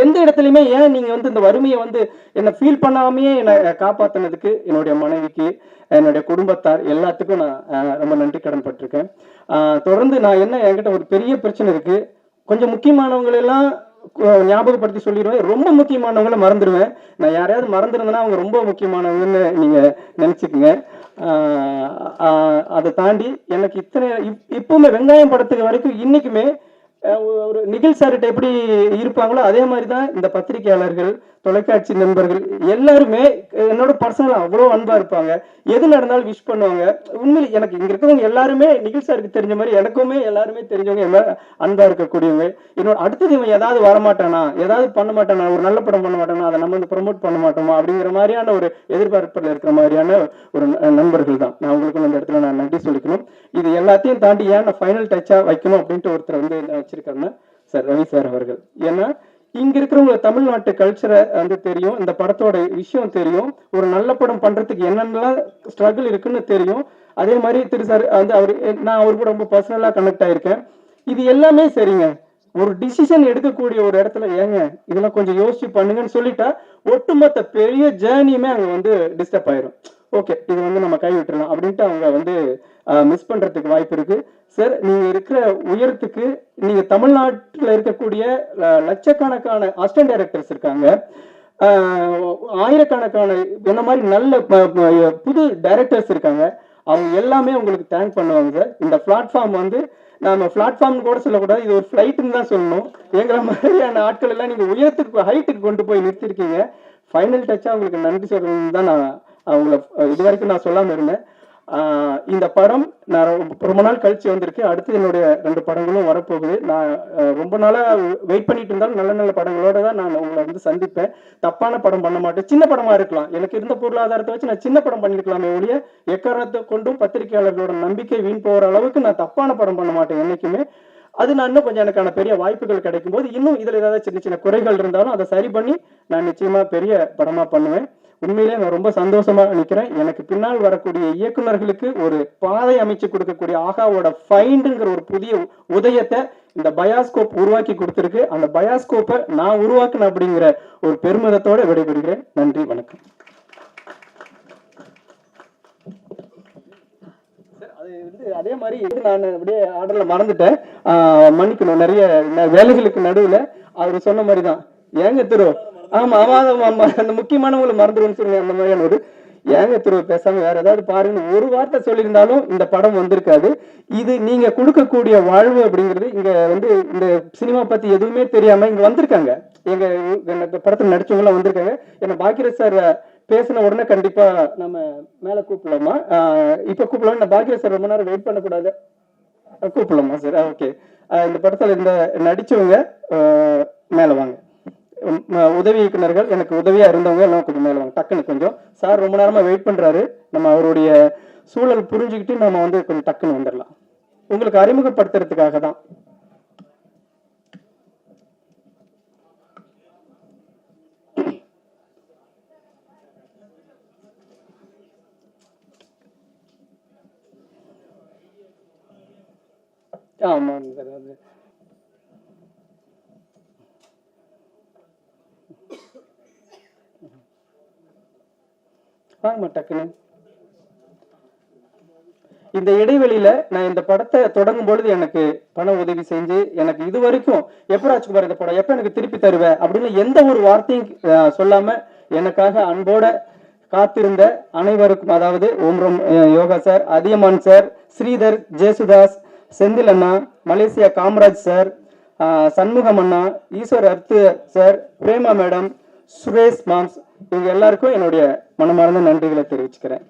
எந்த இடத்துலயுமே ஏன் நீங்க வந்து இந்த வறுமையை வந்து என்ன ஃபீல் பண்ணாமையே என்னை காப்பாத்தினதுக்கு என்னுடைய மனைவிக்கு, என்னுடைய குடும்பத்தார் எல்லாத்துக்கும் நான் ரொம்ப நன்றி கடன் பட்டிருக்கேன். தொடர்ந்து நான் என்கிட்ட ஒரு பெரிய பிரச்சனை இருக்கு. கொஞ்சம் முக்கியமானவங்களெல்லாம் ஞாபகப்படுத்தி சொல்லிடுவேன், ரொம்ப முக்கியமானவங்களை மறந்துடுவேன். நான் யாரையாவது மறந்துருந்தேன்னா அவங்க ரொம்ப முக்கியமானவங்கன்னு நீங்க நினைச்சுக்குங்க. அதை தாண்டி எனக்கு இப்பவுமே வெங்காயம் படத்துக்கு வரைக்கும் இன்னைக்குமே ஒரு நிகில் சார்கிட்ட எப்படி இருப்பாங்களோ அதே மாதிரி தான் இந்த பத்திரிகையாளர்கள், தொலைக்காட்சி நண்பர்கள் எல்லாருமே என்னோட பர்சனலா அவ்வளோ அன்பா இருப்பாங்க. எது நடந்தாலும் விஷ் பண்ணுவாங்க. உண்மையிலே எனக்கு இங்க இருக்கவங்க எல்லாருமே நிகில் சாருக்கு தெரிஞ்ச மாதிரி எனக்குமே எல்லாருமே தெரிஞ்சவங்க என் மேல அன்பா இருக்கக்கூடியவங்க. என்னோட அடுத்தது இவன் ஏதாவது வரமாட்டானா, ஏதாவது பண்ண மாட்டானா, ஒரு நல்ல படம் பண்ண மாட்டானா, அதை நம்ம வந்து ப்ரொமோட் பண்ண மாட்டோமா அப்படிங்கிற மாதிரியான ஒரு எதிர்பார்ப்பில் இருக்கிற மாதிரியான ஒரு நண்பர்கள் தான். நான் உங்களுக்கு இந்த இடத்துல நான் நன்றி சொல்லிக்கணும். இது எல்லாத்தையும் தாண்டி ஏன் நான் ஃபைனல் டச்சா வைக்கணும் அப்படின்ட்டு ஒருத்தர் வந்து வச்சிருக்காருன்னா சார் ரவி சார் அவர்கள். ஏன்னா இங்க இருக்கிறவங்க தமிழ்நாட்டு கல்ச்சரை வந்து தெரியும், இந்த படத்தோட விஷயம் தெரியும், ஒரு நல்ல படம் பண்றதுக்கு என்னென்னலாம் ஸ்ட்ரகிள் இருக்குன்னு தெரியும். அதே மாதிரி திரு சார் வந்து நான் அவர் கூட ரொம்ப பர்சனலா கனெக்ட் ஆயிருக்கேன். இது எல்லாமே சரிங்க. ஒரு டிசிஷன் எடுக்கக்கூடிய ஒரு இடத்துல ஏங்க இதெல்லாம் கொஞ்சம் யோசிச்சு பண்ணுங்கன்னு சொல்லிட்டா ஒட்டுமொத்த பெரிய ஜேர்னியுமே அங்க வந்து டிஸ்டர்ப் ஆயிரும். ஓகே, இது வந்து நம்ம கை விட்டுறலாம் அப்படின்ட்டு அவங்க வந்து மிஸ் பண்றதுக்கு வாய்ப்பு இருக்கு. சார், நீங்க இருக்கிற உயரத்துக்கு நீங்க தமிழ்நாட்டில் இருக்கக்கூடிய லட்சக்கணக்கான அசிஸ்டன்ட் டைரக்டர்ஸ் இருக்காங்க, ஆயிரக்கணக்கான என்ன மாதிரி நல்ல புது டைரக்டர்ஸ் இருக்காங்க. அவங்க எல்லாமே உங்களுக்கு தேங்க் பண்ணுவாங்க சார். இந்த பிளாட்ஃபார்ம் வந்து நாம பிளாட்ஃபார்ம் கூட சொல்லக்கூடாது, இது ஒரு ஃபிளைட்னு தான் சொல்லணும். எங்களை மாதிரியான ஆட்கள் எல்லாம் நீங்க உயரத்துக்கு ஹைட்டுக்கு கொண்டு போய் நிறுத்திருக்கீங்க. ஃபைனல் டச்சா உங்களுக்கு நன்றி சொல்றதுன்னு தான் நான் அவங்கள இது வரைக்கும் நான் சொல்லாம இருந்தேன். இந்த படம் நான் ரொம்ப நாள் கழிச்சு வந்திருக்கு. அடுத்து என்னுடைய 2 படங்களும் வரப்போகுது. நான் ரொம்ப நாளா வெயிட் பண்ணிட்டு இருந்தாலும் நல்ல நல்ல படங்களோட தான் நான் உங்களை வந்து சந்திப்பேன். தப்பான படம் பண்ண மாட்டேன். சின்ன படமா இருக்கலாம், எனக்கு இருந்த பொருளாதாரத்தை வச்சு நான் சின்ன படம் பண்ணிருக்கலாமே ஒழிய எக்காரணத்தை கொண்டும் பத்திரிகையாளர்களோட நம்பிக்கை வீண் போகிற அளவுக்கு நான் தப்பான படம் பண்ண மாட்டேன் என்னைக்குமே. அது நான் இன்னும் கொஞ்சம் எனக்கான பெரிய வாய்ப்புகள் கிடைக்கும் போது இன்னும் இதுல ஏதாவது சின்ன சின்ன குறைகள் இருந்தாலும் அதை சரி பண்ணி நான் நிச்சயமா பெரிய படமா பண்ணுவேன். உண்மையிலே நான் ரொம்ப சந்தோஷமா நினைக்கிறேன். எனக்கு பின்னால் வரக்கூடிய இயக்குநர்களுக்கு ஒரு பாதை அமைச்சு கொடுக்கக்கூடிய ஆகாவோட ஃபைண்டுங்கிற ஒரு புதிய உதயத்தை இந்த பயாஸ்கோப் உருவாக்கி கொடுத்திருக்கு. அந்த பயாஸ்கோப்பை நான் உருவாக்குனேன் அப்படிங்கிற ஒரு பெருமிதத்தோட விடைபெறுகிறேன். நன்றி, வணக்கம். அதே மாதிரி நான் அப்படியே ஆர்டர்ல மறந்துட்டேன், மன்னிக்கணும். நிறைய வேலைகளுக்கு நடுவுல அவர் சொன்ன மாதிரி தான் ஏங்க திரு ஆமா அந்த முக்கியமானவங்களை மறந்துடுன்னு சொல்லுங்க. அந்த மாதிரியான ஒரு ஏங்க திரு பேசாம வேற ஏதாவது பாருங்க ஒரு வார்த்தை சொல்லியிருந்தாலும் இந்த படம் வந்திருக்காது. இது நீங்க கொடுக்கக்கூடிய வாழ்வு அப்படிங்கிறது இங்க வந்து இந்த சினிமா பத்தி எதுவுமே தெரியாம இங்க வந்திருக்காங்க. எங்க படத்துல நடிச்சவங்க எல்லாம் வந்திருக்காங்க. என்ன பாக்கியராஜ் சார் பேசின உடனே கண்டிப்பா நம்ம மேல கூப்பிடலாமா? இப்ப கூப்பிடலாம். நான் பாக்கியராஜ் சார் ரொம்ப நேரம் வெயிட் பண்ணக்கூடாது, கூப்பிடலாமா சார்? ஓகே. இந்த படத்துல இந்த நடிச்சவங்க மேல வாங்க. உதவி இயக்குநர்கள் எனக்கு உதவியா இருந்தவங்க எல்லாம் கொஞ்சம் மேல வாங்க. டக்குன்னு கொஞ்சம் சார் ரொம்ப நேரமா வெயிட் பண்றாரு. நம்ம அவருடைய சூழல் புரிஞ்சுக்கிட்டு நம்ம வந்து கொஞ்சம் டக்குன்னு வந்துடலாம். உங்களுக்கு அறிமுகப்படுத்துறதுக்காக தான். ஆமாங்க சார். அது வாங்கம்மா டக்குன்னு. இந்த இடைவெளியில நான் இந்த படத்தை தொடங்கும் பொழுது எனக்கு பண உதவி செஞ்சு எனக்கு இது வரைக்கும் எப்ப ராஜ்குமார் இந்த படம் எப்ப எனக்கு திருப்பி தருவ அப்படின்னு எந்த ஒரு வார்த்தையும் சொல்லாம எனக்காக அன்போட காத்திருந்த அனைவருக்கும், அதாவது ஓம்ரம் யோகா சார், அதியமான் சார், ஸ்ரீதர், ஜேசுதாஸ், செந்தில் அண்ணா, மலேசியா காமராஜ் சார், சண்முகம் அண்ணா, ஈஸ்வர் அர்த்து சார், பிரேமா மேடம், சுரேஷ் மாம்ஸ், இவங்க எல்லாருக்கும் என்னுடைய மனமார்ந்த நன்றிகளை தெரிவிச்சுக்கிறேன்.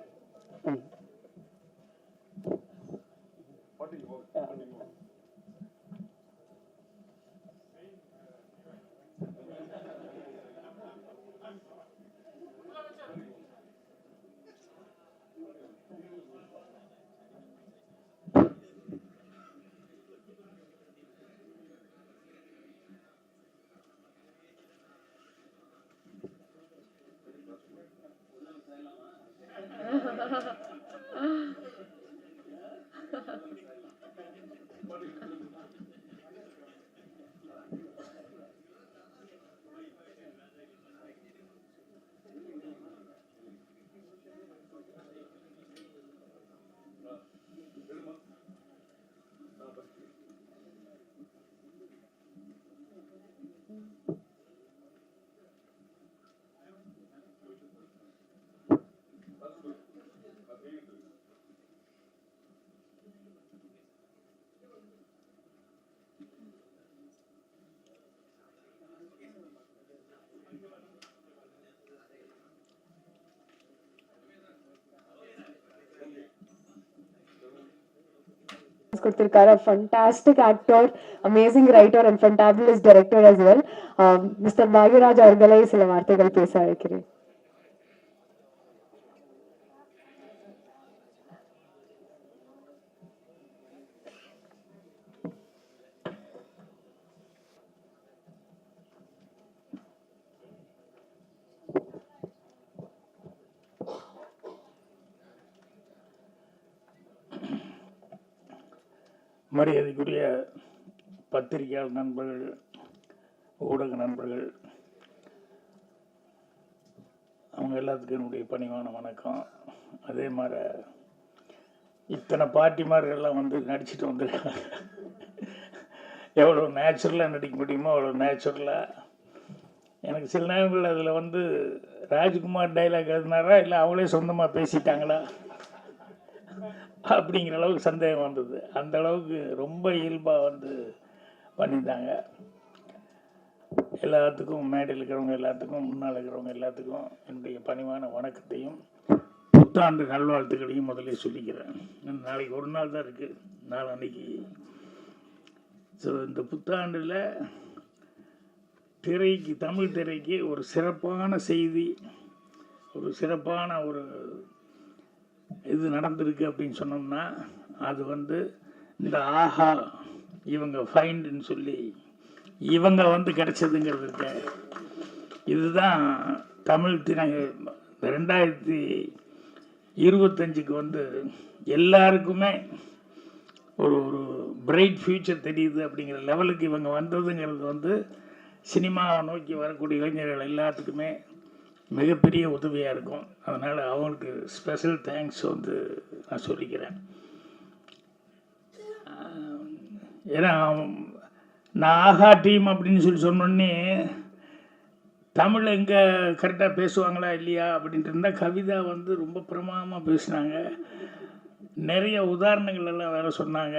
கொடுத்திருக்காரு. A fantastic actor, amazing writer and fantabulous director as well. Mr. Bhagiraj அவர்களை சில வார்த்தைகள் பேச அழைக்கிறேன். மரியாதைக்குரிய பத்திரிகையாளர் நண்பர்கள், ஊடக நண்பர்கள், அவங்க எல்லாத்துக்கும் என்னுடைய பணிவான வணக்கம். அதே மாதிரி இத்தனை பாட்டிமார்கள்லாம் வந்து நடிச்சுட்டு வந்திருக்காங்க. எவ்வளோ நேச்சுரலாக நடிக்க முடியுமோ அவ்வளோ நேச்சுரலாக. எனக்கு சில நேரங்கள் அதில் வந்து ராஜ்குமார் டைலாக் எழுதினாரா இல்லை அவங்களே சொந்தமாக பேசிட்டாங்களா அப்படிங்கிற அளவுக்கு சந்தேகம் வந்தது. அந்த அளவுக்கு ரொம்ப இயல்பாக வந்து பண்ணியிருந்தாங்க. எல்லாத்துக்கும் மேடையில் இருக்கிறவங்க எல்லாத்துக்கும், முன்னால் இருக்கிறவங்க எல்லாத்துக்கும் என்னுடைய பணிவான வணக்கத்தையும் புத்தாண்டு நல்வாழ்த்துக்களையும் முதலே சொல்லிக்கிறேன். நாளைக்கு ஒரு நாள் தான் இருக்குது, நாளன்னைக்கு. ஸோ இந்த புத்தாண்டில் திரைக்கு, தமிழ் திரைக்கு ஒரு சிறப்பான செய்தி, ஒரு சிறப்பான ஒரு இது நடந்திருக்கு அப்படின்னு சொன்னோம்னா அது வந்து இந்த ஆஹா இவங்க ஃபைண்டுன்னு சொல்லி இவங்க வந்து கிடைச்சதுங்கிறது இருக்கு. இதுதான் தமிழ் திரை 2025க்கு வந்து எல்லாருக்குமே ஒரு ஒரு பிரைட் ஃப்யூச்சர் தெரியுது அப்படிங்கிற லெவலுக்கு இவங்க வந்ததுங்கிறது வந்து சினிமாவை நோக்கி வரக்கூடிய இளைஞர்கள் எல்லாத்துக்குமே மிகப்பெரிய உதவியாக இருக்கும். அதனால் அவங்களுக்கு ஸ்பெஷல் தேங்க்ஸ் வந்து நான் சொல்லிக்கிறேன். ஏன்னா நான் ஆஹா டீம் அப்படின்னு சொன்னோடனே தமிழ் எங்கே கரெக்டாக பேசுவாங்களா இல்லையா அப்படின்ட்டு இருந்தால் கவிதா வந்து ரொம்ப பிரமாதமாக பேசினாங்க. நிறைய உதாரணங்கள் எல்லாம் வேறு சொன்னாங்க.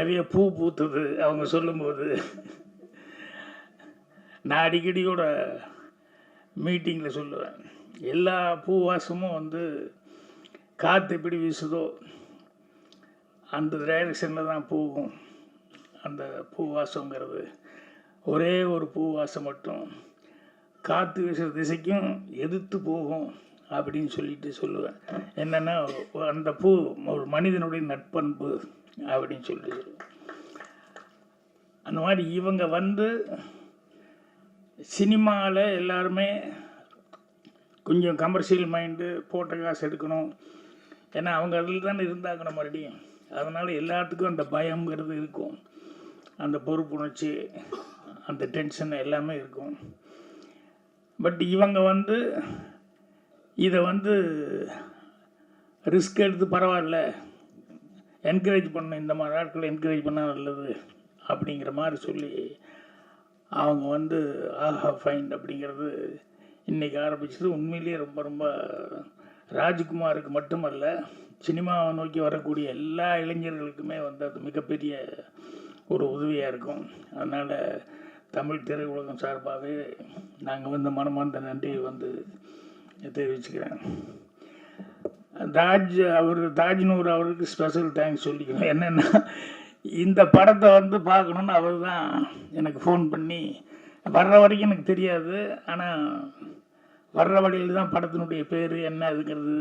நிறைய பூ பூத்தது அவங்க சொல்லும்போது. நான் அடிக்கடியோட மீட்டிங்கில் சொல்லுவேன், எல்லா பூவாசமும் வந்து காற்று எப்படி வீசுதோ அந்த டைரக்ஷனில் தான் போகும். அந்த பூவாசங்கிறது ஒரே ஒரு பூவாசம் மட்டும் காற்று வீசுகிற திசைக்கும் எதிர்த்து போகும் அப்படின்னு சொல்லிட்டு சொல்லுவேன். என்னென்னா அந்த பூ ஒரு மனிதனுடைய நட்பண்பு அப்படின்னு சொல்லிட்டு சொல்லுவேன். அந்த மாதிரி இவங்க வந்து சினிமாவில் எல்லாருமே கொஞ்சம் கமர்ஷியல் மைண்டு, போட்ட காசு எடுக்கணும், ஏன்னா அவங்க அதில் தானே இருந்தாங்க மறுபடியும். அதனால் எல்லாத்துக்கும் அந்த பயங்கிறது இருக்கும், அந்த பொறுப்புணர்ச்சி, அந்த டென்ஷன் எல்லாமே இருக்கும். பட் இவங்க வந்து இதை வந்து ரிஸ்க் எடுத்து பரவாயில்ல, என்கரேஜ் பண்ண, இந்த மாதிரி ஆட்களை என்கரேஜ் பண்ணால் நல்லது அப்படிங்கிற மாதிரி சொல்லி அவங்க வந்து ஆஹா ஃபைண்ட் அப்படிங்கிறது இன்றைக்கி ஆரம்பிச்சது. உண்மையிலேயே ரொம்ப ரொம்ப ராஜ்குமாருக்கு மட்டுமல்ல, சினிமாவை நோக்கி வரக்கூடிய எல்லா இளைஞர்களுக்குமே வந்து அது மிகப்பெரிய ஒரு உதவியாக இருக்கும். அதனால் தமிழ் திரையுலகம் சார்பாகவே நாங்கள் வந்து மனமார்ந்த நன்றியை வந்து தெரிவிச்சுக்கிறேன். தாஜ்னூர் அவருக்கு ஸ்பெஷல் தேங்க்ஸ் சொல்லிக்கிறேன். என்னென்னா இந்த படத்தை வந்து பார்க்கணுன்னு அவர் தான் எனக்கு ஃபோன் பண்ணி, வர்ற வரைக்கும் எனக்கு தெரியாது, ஆனால் வர்ற வழியில் தான் படத்தினுடைய பேர் என்ன அதுங்கிறது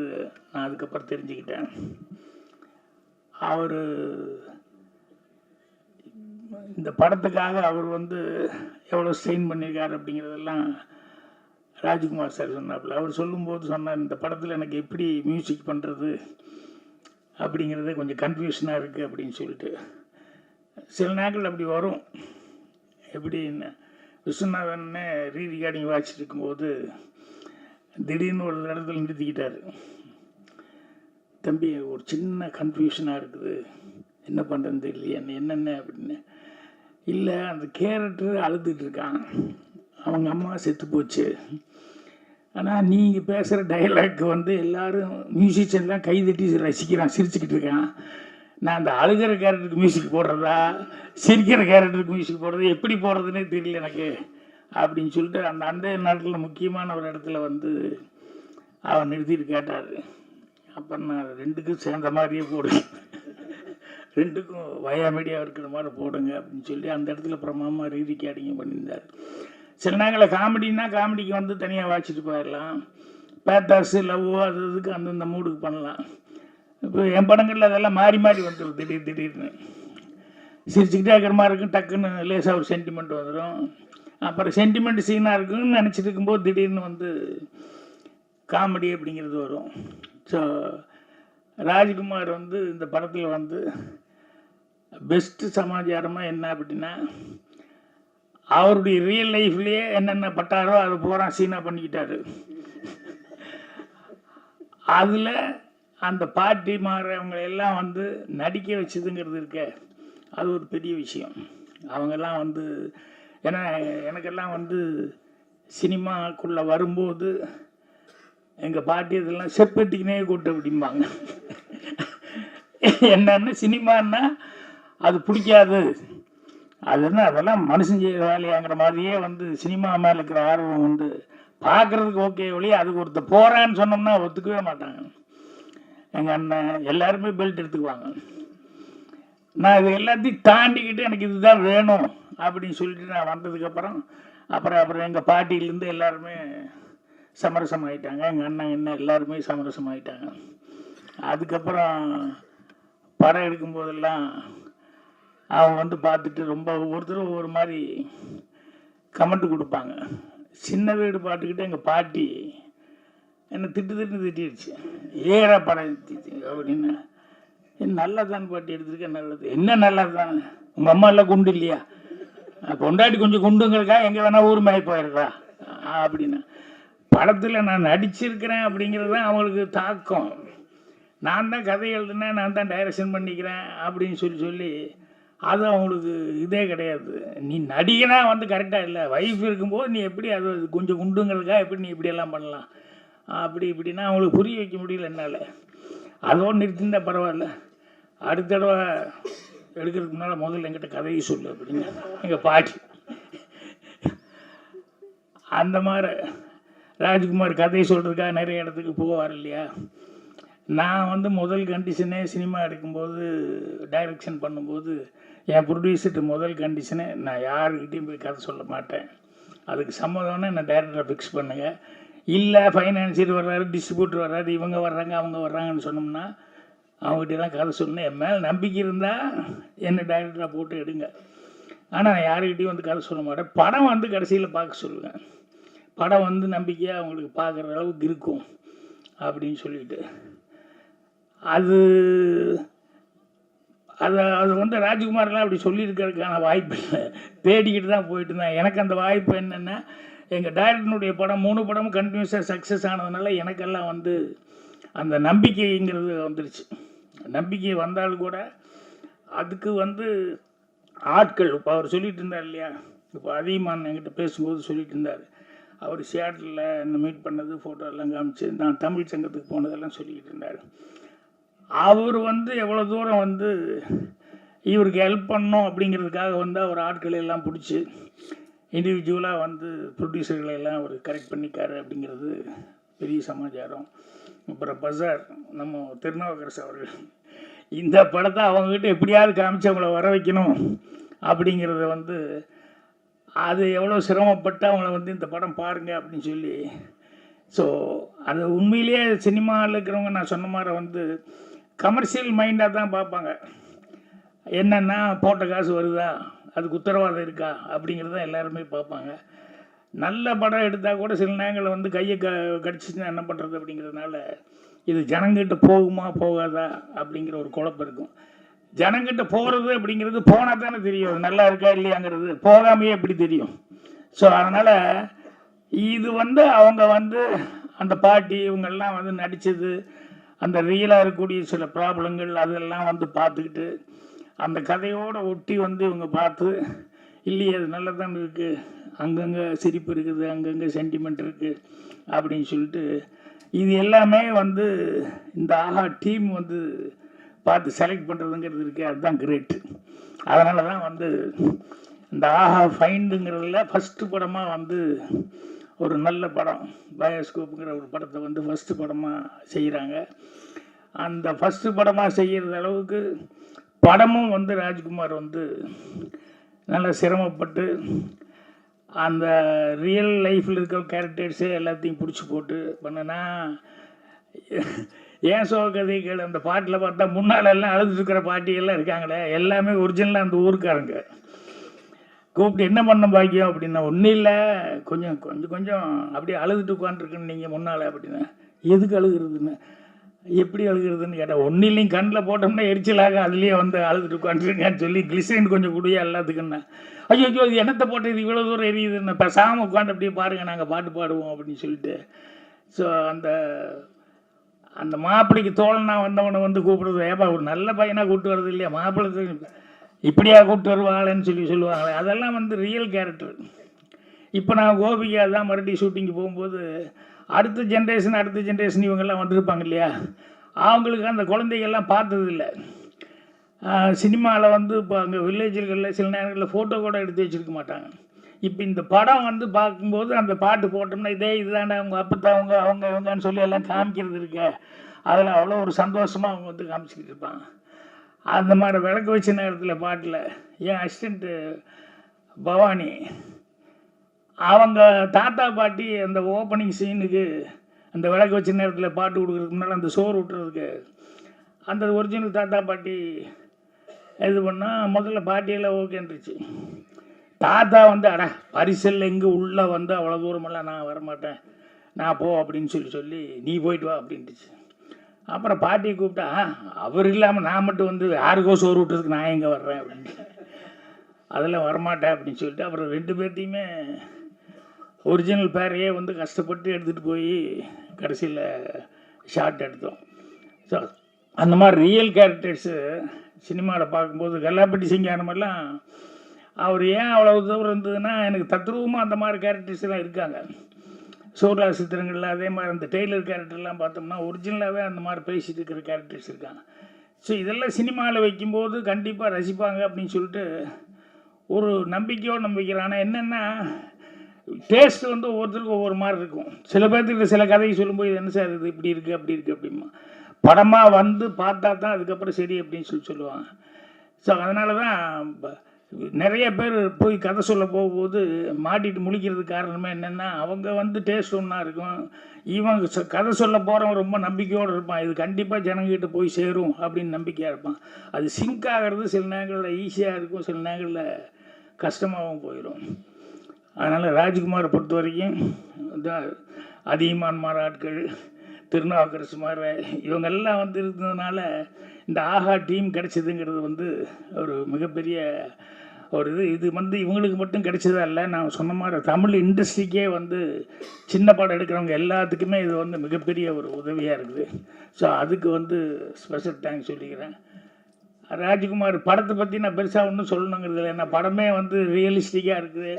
நான் அதுக்கப்புறம் தெரிஞ்சுக்கிட்டேன். அவர் இந்த படத்துக்காக அவர் வந்து எவ்வளோ ஸ்ட்ரெயின் பண்ணியிருக்காரு அப்படிங்கிறதெல்லாம் ராஜ்குமார் சார் சொன்னாப்புல. அவர் சொல்லும்போது சொன்னார், இந்த படத்தில் எனக்கு எப்படி மியூசிக் பண்ணுறது அப்படிங்கிறதே கொஞ்சம் கன்ஃபியூஷனாக இருக்குது அப்படின்னு சொல்லிட்டு. சில நாட்கள் அப்படி வரும். எப்படின்னு விஸ்வநாதன்னே ரீரிகார்டிங் வாட்சிட்டு இருக்கும்போது திடீர்னு ஒரு இடத்துல நிறுத்திக்கிட்டார். தம்பி ஒரு சின்ன கன்ஃபியூஷனாக இருக்குது, என்ன பண்ணுறதுன்னு தெரியலையே, என்னென்ன அப்படின்னு. இல்லை, அந்த கேரக்டர் அழுதுட்டுருக்கான், அவங்க அம்மா செத்து போச்சு, ஆனால் நீங்கள் பேசுகிற டைலாக் வந்து எல்லோரும் மியூசிஷியன்லாம் கைதட்டி ரசிக்கிறான், சிரிச்சுக்கிட்டு இருக்கான். நான் அந்த அழுகிற கேரக்டருக்கு மியூசிக் போடுறதா, சிரிக்கிற கேரக்டருக்கு மியூசிக் போடுறது, எப்படி போடுறதுன்னே தெரியல எனக்கு அப்படின்னு சொல்லிட்டு அந்த நாட்டில் முக்கியமான ஒரு இடத்துல வந்து அவன் நிறுத்திட்டு கேட்டார். அப்போ நான் ரெண்டுக்கும் சேர்ந்த மாதிரியே போடு, ரெண்டுக்கும் வயா மீடியா இருக்கிற மாதிரி போடுங்க அப்படின்னு சொல்லி அந்த இடத்துல பிரமாமா ரீரிகார்டிங் பண்ணியிருந்தார். சில நேரங்களில் காமெடின்னா காமெடிக்கு வந்து தனியாக வாசிச்சுட்டு போயிடலாம், பேத்தாஸு லவ்வோ அது இதுக்கு அந்தந்த மூடுக்கு பண்ணலாம். இப்போ என் படங்களில் அதெல்லாம் மாறி மாறி வந்துடும். திடீர்னு சிரிச்சுக்கிட்டே இருக்கிற மாதிரி இருக்கும், டக்குன்னு லேசாக ஒரு சென்டிமெண்ட் வந்துடும். அப்புறம் சென்டிமெண்ட் சீனாக இருக்குன்னு நினச்சிட்டு இருக்கும்போது திடீர்னு வந்து காமெடி அப்படிங்கிறது வரும். ஸோ ராஜ்குமார் வந்து இந்த படத்தில் வந்து பெஸ்ட்டு சமாச்சாரமாக என்ன அப்படின்னா, அவருடைய ரியல் லைஃப்லேயே என்னென்ன பட்டாரோ அதை பூரா சீனாக பண்ணிக்கிட்டாரு. அதில் அந்த பாட்டி மாறவங்க எல்லாம் வந்து நடிக்க வச்சதுங்கிறது இருக்க, அது ஒரு பெரிய விஷயம். அவங்கெல்லாம் வந்து ஏன்னா எனக்கெல்லாம் வந்து சினிமாக்குள்ளே வரும்போது எங்கள் பாட்டி இதெல்லாம் செப்பத்திக்கினே கூட்டு அப்படிம்பாங்க. என்னன்னா சினிமான்னா அது பிடிக்காது, அதுன்னா அதெல்லாம் மனுஷன் செய்கிற வேலையாங்கிற மாதிரியே வந்து சினிமா மேலே இருக்கிற ஆர்வம் வந்து பார்க்குறதுக்கு ஓகே ஒழிய அதுக்கு ஒருத்தர் போகிறான்னு சொன்னோம்னா ஒத்துக்கவே மாட்டாங்க. எங்கள் அண்ணன் எல்லாருமே பெல்ட் எடுத்துக்குவாங்க. நான் இது எல்லாத்தையும் தாண்டிக்கிட்டு எனக்கு இதுதான் வேணும் அப்படின்னு சொல்லிட்டு நான் வந்ததுக்கப்புறம் அப்புறம் எங்கள் பாட்டியிலேருந்து எல்லாருமே சமரசமாயிட்டாங்க. எங்கள் அண்ணன் என்ன எல்லாருமே சமரசமாயிட்டாங்க. அதுக்கப்புறம் படம் எடுக்கும்போதெல்லாம் அவங்க வந்து பார்த்துட்டு ரொம்ப ஒவ்வொருத்தரும் ஒவ்வொரு மாதிரி கமெண்ட் கொடுப்பாங்க. சின்ன வீடு பாட்டுக்கிட்டு எங்கள் பாட்டி என்னை திட்டிடுச்சு, ஏறா படம் அப்படின்னு. நல்லா தான் பாட்டி எடுத்துருக்கேன், நல்லது என்ன நல்லா தான், உங்கள் அம்மா எல்லாம் குண்டு இல்லையா, பொண்டாட்டி கொஞ்சம் குண்டுங்களுக்கா எங்கே வேணால் ஊர் மாறி போயிடுறா அப்படின்னு. படத்தில் நான் நடிச்சிருக்கிறேன் அப்படிங்கிறது தான் அவங்களுக்கு தாக்கம். நான் தான் கதை எழுதுனேன், நான் தான் டைரக்ஷன் பண்ணிக்கிறேன் அப்படின்னு சொல்லி அது அவங்களுக்கு இதே கிடையாது. நீ நடிகனா வந்து கரெக்டாக இல்லை, வைஃப் இருக்கும்போது நீ எப்படி அது கொஞ்சம் குண்டுங்களுக்கா எப்படி நீ இப்படியெல்லாம் பண்ணலாம் இப்படின்னா அவங்களுக்கு புரிய வைக்க முடியல என்னால். அதோடு நிறுத்திருந்தா பரவாயில்ல, அடுத்த தடவை எடுக்கிறதுக்கு முன்னால் முதல்ல என்கிட்ட கதையை சொல்லு அப்படின்னு எங்கள் பாட்டி. அந்த மாதிரி ராஜ்குமார் கதையை சொல்கிறதுக்காக நிறைய இடத்துக்கு போவார் இல்லையா. நான் வந்து முதல் கண்டிஷனே சினிமா எடுக்கும்போது டைரக்ஷன் பண்ணும்போது என் ப்ரொடியூசர்கிட்ட முதல் கண்டிஷனே நான் யாருக்கிட்டையும் போய் கதை சொல்ல மாட்டேன், அதுக்கு சம்மதம்னா நான் டைரக்டரை ஃபிக்ஸ் பண்ணுங்க, இல்லை ஃபைனான்சியர் வர்றாரு, டிஸ்ட்ரிபியூட்டர் வர்றாரு, இவங்க வர்றாங்க அவங்க வர்றாங்கன்னு சொன்னோம்னா அவங்ககிட்டலாம் கதை சொன்னேன். என் மேலே நம்பிக்கை இருந்தால் என்னை டைரக்டராக போட்டு எடுங்க. ஆனால் நான் யாருக்கிட்டையும் வந்து கதை சொல்ல மாட்டேன். படம் வந்து கடைசியில் பார்க்க சொல்லுவேன், படம் வந்து நம்பிக்கையாக அவங்களுக்கு பார்க்குற அளவுக்கு இருக்கும் அப்படின்னு சொல்லிட்டு அது வந்து ராஜ்குமார்லாம் அப்படி சொல்லியிருக்கிறதுக்கான வாய்ப்பு இல்லை, தேடிக்கிட்டு தான் போயிட்டு இருந்தேன். எனக்கு அந்த வாய்ப்பு என்னென்னா எங்கள் டைரக்டனுடைய படம் 3 படமும் கண்டினியூஸாக சக்ஸஸ் ஆனதுனால எனக்கெல்லாம் வந்து அந்த நம்பிக்கைங்கிறது வந்துருச்சு. நம்பிக்கை வந்தாலும் கூட அதுக்கு வந்து ஆட்கள், இப்போ அவர் சொல்லிட்டு இருந்தார் இல்லையா, இப்போ அதிகமான என்கிட்ட பேசும்போது சொல்லிட்டு இருந்தார், அவர் சியாட்டில் என்ன மீட் பண்ணது ஃபோட்டோ எல்லாம் காமிச்சு நான் தமிழ் சங்கத்துக்கு போனதெல்லாம் சொல்லிக்கிட்டு இருந்தார். அவர் வந்து எவ்வளோ தூரம் வந்து இவருக்கு ஹெல்ப் பண்ணணும் அப்படிங்கிறதுக்காக வந்து அவர் ஆட்களை எல்லாம் பிடிச்சி இண்டிவிஜுவலாக வந்து ப்ரொடியூசர்களை எல்லாம் அவர் கரெக்ட் பண்ணிக்காரு அப்படிங்கிறது பெரிய சமாச்சாரம். அப்புறம் பஜார் நம்ம திருநாவுக்கரசு அவர்கள் இந்த படத்தை அவங்கக்கிட்ட எப்படியாவது காமிச்சு அவங்கள வர வைக்கணும் அப்படிங்கிறத வந்து அது எவ்வளோ சிரமப்பட்டு அவங்கள வந்து இந்த படம் பாருங்க அப்படின்னு சொல்லி. ஸோ அது உண்மையிலேயே சினிமாவில் இருக்கிறவங்க நான் சொன்ன மாதிரி வந்து கமர்ஷியல் மைண்டாக தான் பார்ப்பாங்க. என்னென்னா போட்ட காசு வருதா, அதுக்கு உத்தரவாதம் இருக்கா அப்படிங்கிறத எல்லாருமே பார்ப்பாங்க. நல்ல படம் எடுத்தால் கூட சில நேரங்களில் வந்து கையை கடிச்சிச்சுன்னா என்ன பண்ணுறது அப்படிங்கிறதுனால இது ஜனங்கிட்ட போகுமா போகாதா அப்படிங்கிற ஒரு குழப்பம் இருக்கும். ஜனங்கிட்ட போகிறது அப்படிங்கிறது போனால் தானே தெரியும் அது நல்லா இருக்கா இல்லையாங்கிறது, போகாமையே எப்படி தெரியும். ஸோ அதனால் இது வந்து அவங்க வந்து அந்த பாட்டி இவங்கெல்லாம் வந்து நடித்தது அந்த ரியலாக இருக்கக்கூடிய சில ப்ராப்ளங்கள் அதெல்லாம் வந்து பார்த்துக்கிட்டு அந்த கதையோடு ஒட்டி வந்து இவங்க பார்த்து இல்லையே அது நல்லா தான் இருக்குது, அங்கங்கே சிரிப்பு இருக்குது, அங்கங்கே சென்டிமெண்ட் இருக்குது அப்படின்னு சொல்லிட்டு இது எல்லாமே வந்து இந்த ஆஹா டீம் வந்து பார்த்து செலக்ட் பண்ணுறதுங்கிறது இருக்குது, அதுதான் கிரேட்டு. அதனால தான் வந்து இந்த ஆஹா ஃபைண்டுங்கிறதுல ஃபஸ்ட்டு படமாக வந்து ஒரு நல்ல படம் பயோஸ்கோப்புங்கிற ஒரு படத்தை வந்து ஃபஸ்ட்டு படமாக செய்கிறாங்க. அந்த ஃபஸ்ட்டு படமாக செய்கிறது அளவுக்கு படமும் வந்து ராஜ்குமார் வந்து நல்லா சிரமப்பட்டு அந்த ரியல் லைஃப்பில் இருக்கிற கேரக்டர்ஸே எல்லாத்தையும் பிடிச்சி போட்டு பண்ணனா ஏன் சோகதை கேள் அந்த பாட்டில் பார்த்தா முன்னால் எல்லாம் அழுதுட்டு இருக்கிற பாட்டியெல்லாம் இருக்காங்களே எல்லாமே ஒரிஜினலாக அந்த ஊருக்காரங்க. கூப்பிட்டு என்ன பண்ண பாக்கியம் அப்படின்னா ஒன்றும் இல்லை கொஞ்சம் கொஞ்சம் கொஞ்சம் அப்படியே அழுதுட்டு உட்காந்துருக்குன்னு நீங்கள் முன்னால் அப்படின்னா எதுக்கு அழுகிறதுன்னு எப்படி அழுகிறதுன்னு கேட்டால் ஒன்றும் இல்லைங்க கண்ணில் போட்டோம்னா எரிச்சலாக அதுலேயே வந்து அழுதுட்டு உட்காந்துருங்கன்னு சொல்லி கிளிசரின் கொஞ்சம் குடியா எல்லாத்துக்குன்னா ஐயோ ஐயோ இது என்னத்தை போட்டு இது இவ்வளோ தூரம் எரியுதுன்னு பேசாமல் உட்காந்து அப்படியே பாருங்கள் நாங்கள் பாட்டு பாடுவோம் அப்படின்னு சொல்லிட்டு. ஸோ அந்த அந்த மாப்பிள்ளைக்கு தோழனா வந்தவனை வந்து கூப்பிடுறது ஏப்பா ஒரு நல்ல பையனாக கூப்பிட்டு வர்றது இல்லையா மாப்பிள்ளை இப்படியா கூப்பிட்டு வருவாங்களேன்னு சொல்லுவாங்களே அதெல்லாம் வந்து ரியல் கேரக்டர். இப்போ நான் கோபிகா தான் மறுபடியும் ஷூட்டிங்கு போகும்போது அடுத்த ஜென்ரேஷன் இவங்கெல்லாம் வந்திருப்பாங்க இல்லையா அவங்களுக்கு அந்த குழந்தைகள்லாம் பார்த்ததில்லை. சினிமாவில் வந்து இப்போ அங்கே வில்லேஜுகளில் சில நேரங்களில் ஃபோட்டோ கூட எடுத்து வச்சுருக்க மாட்டாங்க. இப்போ இந்த படம் வந்து பார்க்கும்போது அந்த பாட்டு போட்டோம்னா இதுதானே அவங்க அப்பத்தான் அவங்க இவங்கன்னு சொல்லி எல்லாம் காமிக்கிறது இருக்கு. அதில் அவ்வளோ ஒரு சந்தோஷமாக அவங்க வந்து காமிச்சிக்கிட்டு இருப்பாங்க. அந்த மாதிரி விளக்கு வச்ச நேரத்தில் பாட்டில் என் அசிஸ்டண்ட்டு பவானி அவங்க தாத்தா பாட்டி அந்த ஓப்பனிங் சீனுக்கு அந்த விளக்கு வச்ச நேரத்தில் பாட்டு கொடுக்குறதுக்கு முன்னால் அந்த சோறு விட்டுறதுக்கு அந்த ஒரிஜினல் தாத்தா பாட்டி இது பண்ணால் முதல்ல பாட்டியெல்லாம் ஓகேன்றுச்சு. தாத்தா வந்து அடா பரிசல் எங்கே உள்ளே வந்து அவ்வளோ தூரமெல்லாம் நான் வரமாட்டேன் நான் போ அப்படின்னு சொல்லி நீ போயிட்டு வா அப்படின்ட்டுச்சு. அப்புறம் பாட்டியை கூப்பிட்டா அவர் இல்லாமல் நான் மட்டும் வந்து யாருக்கோ சோறு விட்டுறதுக்கு நான் எங்கே வர்றேன் அப்படின்ட்டு அதெல்லாம் வரமாட்டேன் அப்படின்னு சொல்லிட்டு அப்புறம் 2 பேர்த்தையுமே ஒரிஜினல் பேரையே வந்து கஷ்டப்பட்டு எடுத்துகிட்டு போய் கடைசியில் ஷார்ட் எடுத்தோம். ஸோ அந்த மாதிரி ரியல் கேரக்டர்ஸு சினிமாவில் பார்க்கும்போது கல்லாப்பட்டி சிங்காரமெல்லாம் அவர் ஏன் அவ்வளோ தூரம் இருந்ததுன்னா எனக்கு தத்ரூபமாக அந்த மாதிரி கேரக்டர்ஸ்லாம் இருக்காங்க. சூர்லா சித்திரங்களில் அதே மாதிரி அந்த டெய்லர் கேரக்டர்லாம் பார்த்தோம்னா ஒரிஜினலாகவே அந்த மாதிரி பேசிட்டு இருக்கிற கேரக்டர்ஸ் இருக்காங்க. ஸோ இதெல்லாம் சினிமாவில் வைக்கும்போது கண்டிப்பாக ரசிப்பாங்க அப்படின்னு சொல்லிட்டு ஒரு நம்பிக்கையோடு நம்பிக்கிறேன். ஆனால் என்னென்னா டேஸ்ட் வந்து ஒவ்வொருத்தருக்கும் ஒவ்வொரு மாதிரி இருக்கும். சில பேர்த்துக்கு சில கதையை சொல்லும்போது இது என்ன சார் இது இப்படி இருக்குது அப்படி இருக்குது அப்படிமா படமாக வந்து பார்த்தா தான் அதுக்கப்புறம் சரி அப்படின்னு சொல்லுவாங்க. ஸோ அதனால தான் நிறைய பேர் போய் கதை சொல்ல போகும்போது மாட்டிட்டு முழிக்கிறதுக்கு காரணமே என்னென்னா அவங்க வந்து டேஸ்ட் ஒன்றா இருக்கும். இவங்க கதை சொல்ல போகிறவங்க ரொம்ப நம்பிக்கையோடு இருப்பான் இது கண்டிப்பாக ஜனங்கிட்ட போய் சேரும் அப்படின்னு நம்பிக்கையாக இருப்பான். அது சிங்க் ஆகிறது சில நேரங்களில் ஈஸியாக இருக்கும் சில நேரங்களில் கஷ்டமாகவும் போயிடும். அதனால் ராஜ்குமாரை பொறுத்த வரைக்கும் அதிகமான மாதிரி ஆட்கள் திருநாவுக்கரசு மாதிரி இவங்கெல்லாம் வந்து இருந்ததுனால இந்த ஆஹா டீம் கிடைச்சதுங்கிறது வந்து ஒரு மிகப்பெரிய ஒரு இது வந்து இவங்களுக்கு மட்டும் கிடைச்சதா இல்லை நான் சொன்ன மாதிரி தமிழ் இண்டஸ்ட்ரிக்கே வந்து சின்ன படம் எடுக்கிறவங்க எல்லாத்துக்குமே இது வந்து மிகப்பெரிய ஒரு உதவியாக இருக்குது. ஸோ அதுக்கு வந்து ஸ்பெஷல் தேங்க்ஸ் சொல்லிக்கிறேன். ராஜ்குமார் படத்தை பற்றி நான் பெருசாக ஒன்றும் சொல்லணுங்கிறது இல்லை. ஏன்னா படமே வந்து ரியலிஸ்டிக்காக இருக்குது.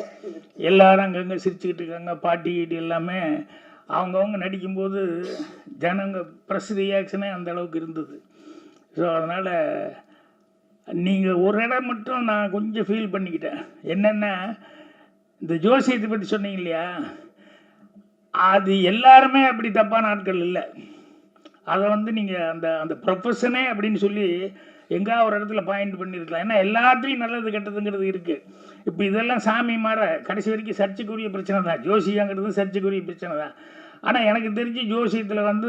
எல்லோரும் அங்கங்கே சிரிச்சுக்கிட்டு இருக்காங்க பாட்டி கீட்டி எல்லாமே அவங்கவுங்க நடிக்கும்போது ஜனங்க ப்ரெஸ் ரியாக்ஷனே அந்த அளவுக்கு இருந்தது. ஸோ அதனால் நீங்கள் ஒரு இடம் மட்டும் நான் கொஞ்சம் ஃபீல் பண்ணிக்கிட்டேன். என்னென்னா இந்த ஜோசியத்தை பற்றி சொன்னீங்க இல்லையா அது எல்லாருமே அப்படி தப்பான ஆட்கள் இல்லை. அதை வந்து நீங்கள் அந்த அந்த ப்ரொஃபஷனே அப்படின்னு சொல்லி எங்கா ஒரு இடத்துல பாயிண்ட் பண்ணியிருக்கலாம். ஏன்னா எல்லாத்தையும் நல்லது கெட்டதுங்கிறது இருக்குது. இப்போ இதெல்லாம் சாமி மாற கடைசி வரைக்கும் சர்ச்சைக்குரிய பிரச்சனை தான். ஜோசியங்கிறது சர்ச்சைக்குரிய பிரச்சனை தான். ஆனால் எனக்கு தெரிஞ்சு ஜோசியத்தில் வந்து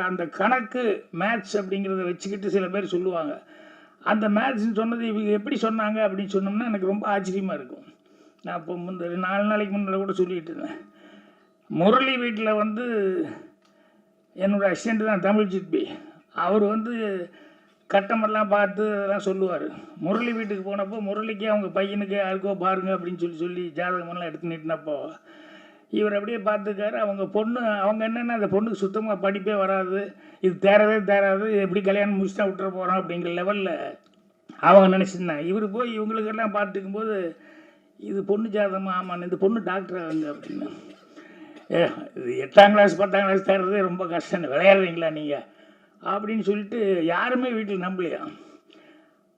அந்த கணக்கு மேத்ஸ் அப்படிங்கிறத வச்சுக்கிட்டு சில பேர் சொல்லுவாங்க. அந்த மேத்ஸ்ன்னு சொன்னது இவங்க எப்படி சொன்னாங்க அப்படின்னு சொன்னோம்னா எனக்கு ரொம்ப ஆச்சரியமாக இருக்கும். நான் இப்போ 4 நாளைக்கு முன்னால் கூட சொல்லிகிட்டு இருந்தேன். முரளி வீட்டில் வந்து என்னோடய அசிஸ்டண்ட் தான் தமிழ் சிற்பி. அவர் வந்து கட்டமெல்லாம் பார்த்து அதெல்லாம் சொல்லுவார். முரளி வீட்டுக்கு போனப்போ முரளிக்கே அவங்க பையனுக்கு யாருக்கோ பாருங்க அப்படின்னு சொல்லி ஜாதகமெல்லாம் எடுத்து நிட்டினப்போ இவர் அப்படியே பார்த்துக்காரு. அவங்க பொண்ணு அவங்க என்னென்னா அந்த பொண்ணுக்கு சுத்தமாக படிப்பே வராது இது தேராது எப்படி கல்யாணம் முடிச்சுட்டா விட்டுற போகிறோம் அப்படிங்கிற லெவலில் அவங்க நினச்சிருந்தாங்க. இவர் போய் இவங்களுக்கெல்லாம் பார்த்துக்கும்போது இது பொண்ணு ஜாதகமாக ஆமாம் இந்த பொண்ணு டாக்டர் ஆகுங்க அப்படின்னு. இது 8ஆம் கிளாஸ் 10ஆம் கிளாஸ் தேர்றதே ரொம்ப கஷ்டம் விளையாடுறீங்களா நீங்கள் அப்படின்னு சொல்லிட்டு யாருமே வீட்டில் நம்பலையா.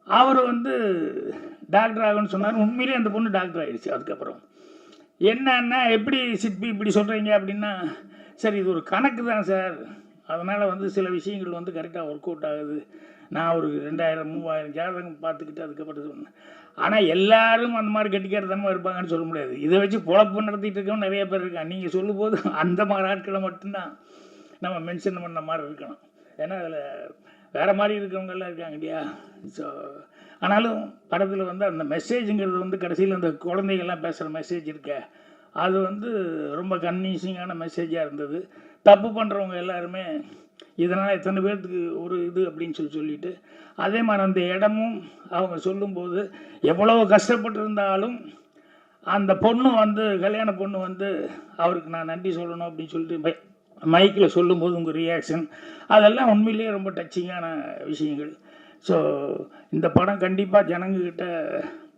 அவர் வந்து டாக்டர் ஆகுன்னு சொன்னார். உண்மையிலே அந்த பொண்ணு டாக்டர் ஆகிடுச்சு. அதுக்கப்புறம் என்னன்னா எப்படி சிற்பி இப்படி சொல்கிறீங்க அப்படின்னா சார் இது ஒரு கணக்கு தான் சார் அதனால் வந்து சில விஷயங்கள் வந்து கரெக்டாக ஒர்க் அவுட் ஆகுது. நான் ஒரு 2000 3000 ஜாதகம் பார்த்துக்கிட்டு அதுக்கப்புறம் சொன்னேன். ஆனால் எல்லாரும் அந்த மாதிரி கெட்டிக்காரத்தனமாக இருப்பாங்கன்னு சொல்ல முடியாது. இதை வச்சு பொழப்பு நடத்திட்டு இருக்கவங்க நிறைய பேர் இருக்காங்க. நீங்கள் சொல்லும்போது அந்த மாதிரி ஆட்களை மட்டும்தான் நம்ம மென்ஷன் பண்ண மாதிரி இருக்கணும். ஏன்னா அதில் வேறு மாதிரி இருக்கிறவங்கெல்லாம் இருக்காங்க இல்லையா? ஸோ ஆனாலும் படத்தில் வந்து அந்த மெசேஜுங்கிறது வந்து கடைசியில் அந்த குழந்தைகள்லாம் பேசுகிற மெசேஜ் இருக்க அது வந்து ரொம்ப கன்வின்சிங்கான மெசேஜாக இருந்தது. தப்பு பண்ணுறவங்க எல்லாருமே இதனால் எத்தனை பேர்த்துக்கு ஒரு இது அப்படின்னு சொல்லிட்டு அதே மாதிரி அந்த இடமும் அவங்க சொல்லும்போது எவ்வளோ கஷ்டப்பட்டிருந்தாலும் அந்த பொண்ணு வந்து கல்யாண பொண்ணு வந்து அவருக்கு நான் நன்றி சொல்லணும் அப்படின்னு சொல்லிட்டு மைக்கில் சொல்லும்போது உங்கள் ரியாக்ஷன் அதெல்லாம் உண்மையிலேயே ரொம்ப டச்சிங்கான விஷயங்கள். ஸோ இந்த படம் கண்டிப்பாக ஜனங்கக்கிட்ட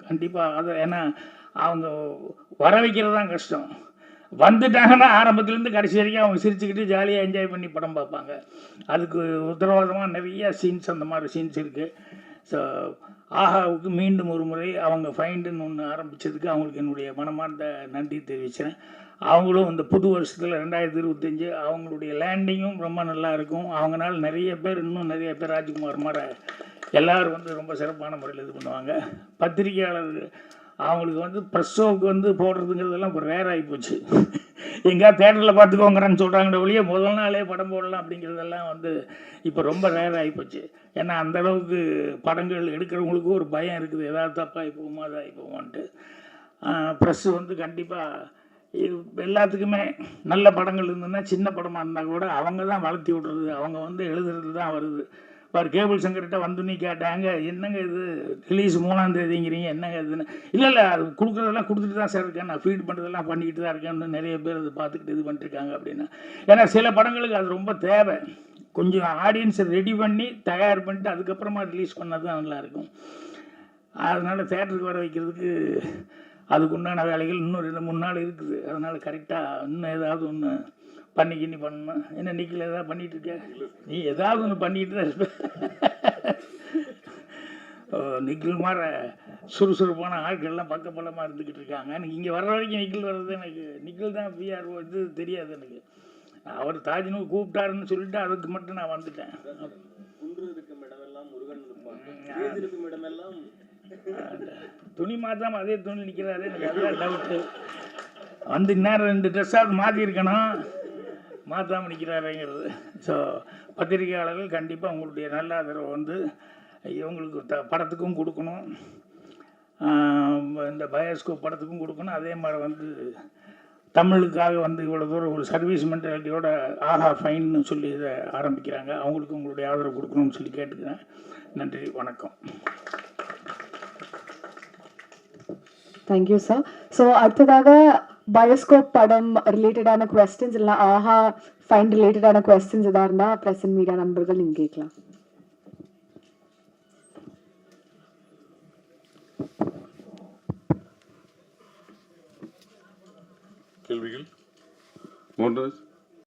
கண்டிப்பாக அதை ஏன்னா அவங்க வர வைக்கிறது தான் கஷ்டம். வந்துட்டாங்கன்னா ஆரம்பத்துலேருந்து கடைசி வரைக்கும் அவங்க சிரிச்சுக்கிட்டு ஜாலியாக என்ஜாய் பண்ணி படம் பார்ப்பாங்க. அதுக்கு உத்தரவாதமாக நிறைய சீன்ஸ் அந்த மாதிரி சீன்ஸ் இருக்குது. ஸோ ஆஹாவுக்கு மீண்டும் ஒரு முறை அவங்க ஃபைண்டுன்னு ஒன்று ஆரம்பித்ததுக்கு அவங்களுக்கு என்னுடைய மனமார்ந்த நன்றி தெரிவிக்கிறேன். அவங்களும் இந்த புது வருஷத்தில் 2025 அவங்களுடைய லேண்டிங்கும் ரொம்ப நல்லா இருக்கும். அவங்களால நிறைய பேர் இன்னும் நிறைய பேர் ராஜ்குமார் மாதிரி எல்லோரும் வந்து ரொம்ப சிறப்பான முறையில் இது பண்ணுவாங்க. பத்திரிகையாளர்கள் அவங்களுக்கு வந்து ப்ரெஸ் ஷோவுக்கு வந்து போடுறதுங்கிறதெல்லாம் இப்போ ரேர் ஆகிப்போச்சு. எங்கேயாவது தேட்டரில் பார்த்துக்கோங்கிறான்னு சொல்கிறாங்களே ஒழிய முதல் நாளே படம் போடலாம் அப்படிங்கிறதெல்லாம் வந்து இப்போ ரொம்ப ரேர் ஆகிப்போச்சு. ஏன்னா அந்தளவுக்கு படங்கள் எடுக்கிறவங்களுக்கும் ஒரு பயம் இருக்குது, எதாவது தப்பாகி போகுமா அதாகி போகுமான்ட்டு. ப்ரெஸ்ஸு வந்து கண்டிப்பாக எல்லாத்துக்குமே நல்ல படங்கள் இருந்ததுன்னா சின்ன படமாக இருந்தால் கூட அவங்க தான் வளர்த்தி விட்றது, அவங்க வந்து எழுதுறது தான் வருது. இப்போ கேபிள் சங்கர்கிட்ட வந்து நீ கேட்டாங்க என்னங்க இது ரிலீஸ் 3ஆம் தேதிங்கிறீங்க என்னங்க இதுன்னு. இல்லை அது கொடுக்குறதெல்லாம் கொடுத்துட்டு தான் சார் இருக்கேன், நான் ஃபீட் பண்ணுறதெல்லாம் பண்ணிக்கிட்டு தான் இருக்கேன்னு நிறைய பேர் அது பார்த்துக்கிட்டு இது பண்ணிட்டுருக்காங்க அப்படின்னா. ஏன்னா சில படங்களுக்கு அது ரொம்ப தேவை, கொஞ்சம் ஆடியன்ஸை ரெடி பண்ணி தயார் பண்ணிட்டு அதுக்கப்புறமா ரிலீஸ் பண்ணது தான் நல்லாயிருக்கும். அதனால் தேட்டருக்கு வர வைக்கிறதுக்கு அதுக்குண்டான வேலைகள் இன்னும் 2-3 நாள் இருக்குது. அதனால் கரெக்டாக இன்னும் ஏதாவது ஒன்று பண்ணிக்கின்னு பண்ணணும். என்ன நிக்கில் ஏதாவது பண்ணிகிட்டு இருக்க, நீ ஏதாவது ஒன்று பண்ணிக்கிட்டு தான் இருப்ப. நிக்கில் மாதிரி சுறுசுறுப்பான ஆட்கள்லாம் பக்கப்பலமாக இருந்துக்கிட்டு இருக்காங்க. எனக்கு இங்கே வர்ற வரைக்கும் நிக்கில் வர்றது எனக்கு நிக்கில் தான் பிஆர்ஓ இது தெரியாது எனக்கு. அவர் தாஜ்னூர் கூப்பிட்டாருன்னு சொல்லிட்டு அதுக்கு மட்டும் நான் வந்துட்டேன். துணி மாற்றாமல் அதே துணி நிற்கிறாரு, எனக்கு அதுதான் டவுட்டு. வந்து இந்நேரம் 2 ட்ரெஸ்ஸாவது மாற்றிருக்கணும், மாற்றாமல் நிற்கிறாருங்கிறது. ஸோ பத்திரிகையாளர்கள் கண்டிப்பாக உங்களுடைய நல்ல ஆதரவை வந்து இவங்களுக்கு படத்துக்கும் கொடுக்கணும், இந்த பயோஸ்கோப் படத்துக்கும் கொடுக்கணும். அதே மாதிரி வந்து தமிழுக்காக வந்து இவ்வளோ தூரம் ஒரு சர்வீஸ் மென்டாலிட்டியோட ஆஹா ஃபைன்னு சொல்லி இதை ஆரம்பிக்கிறாங்க, அவங்களுக்கு உங்களுடைய ஆதரவு கொடுக்கணும்னு சொல்லி கேட்டுக்கிறேன். நன்றி, வணக்கம். Thank you sir. ஸோ அடுத்ததாக பயோஸ்கோப் படம் ரிலேட்டடான கொஸ்டின்ஸ் இல்லை ஆஹா ஃபைன் ரிலேட்டடான கொஸ்டின்ஸ் எதாக இருந்தால் பிரசன்ட் மீடியா நண்பர்கள் நீங்கள் கேட்கலாம். கேள்விகள் மோகன்ராஜ்?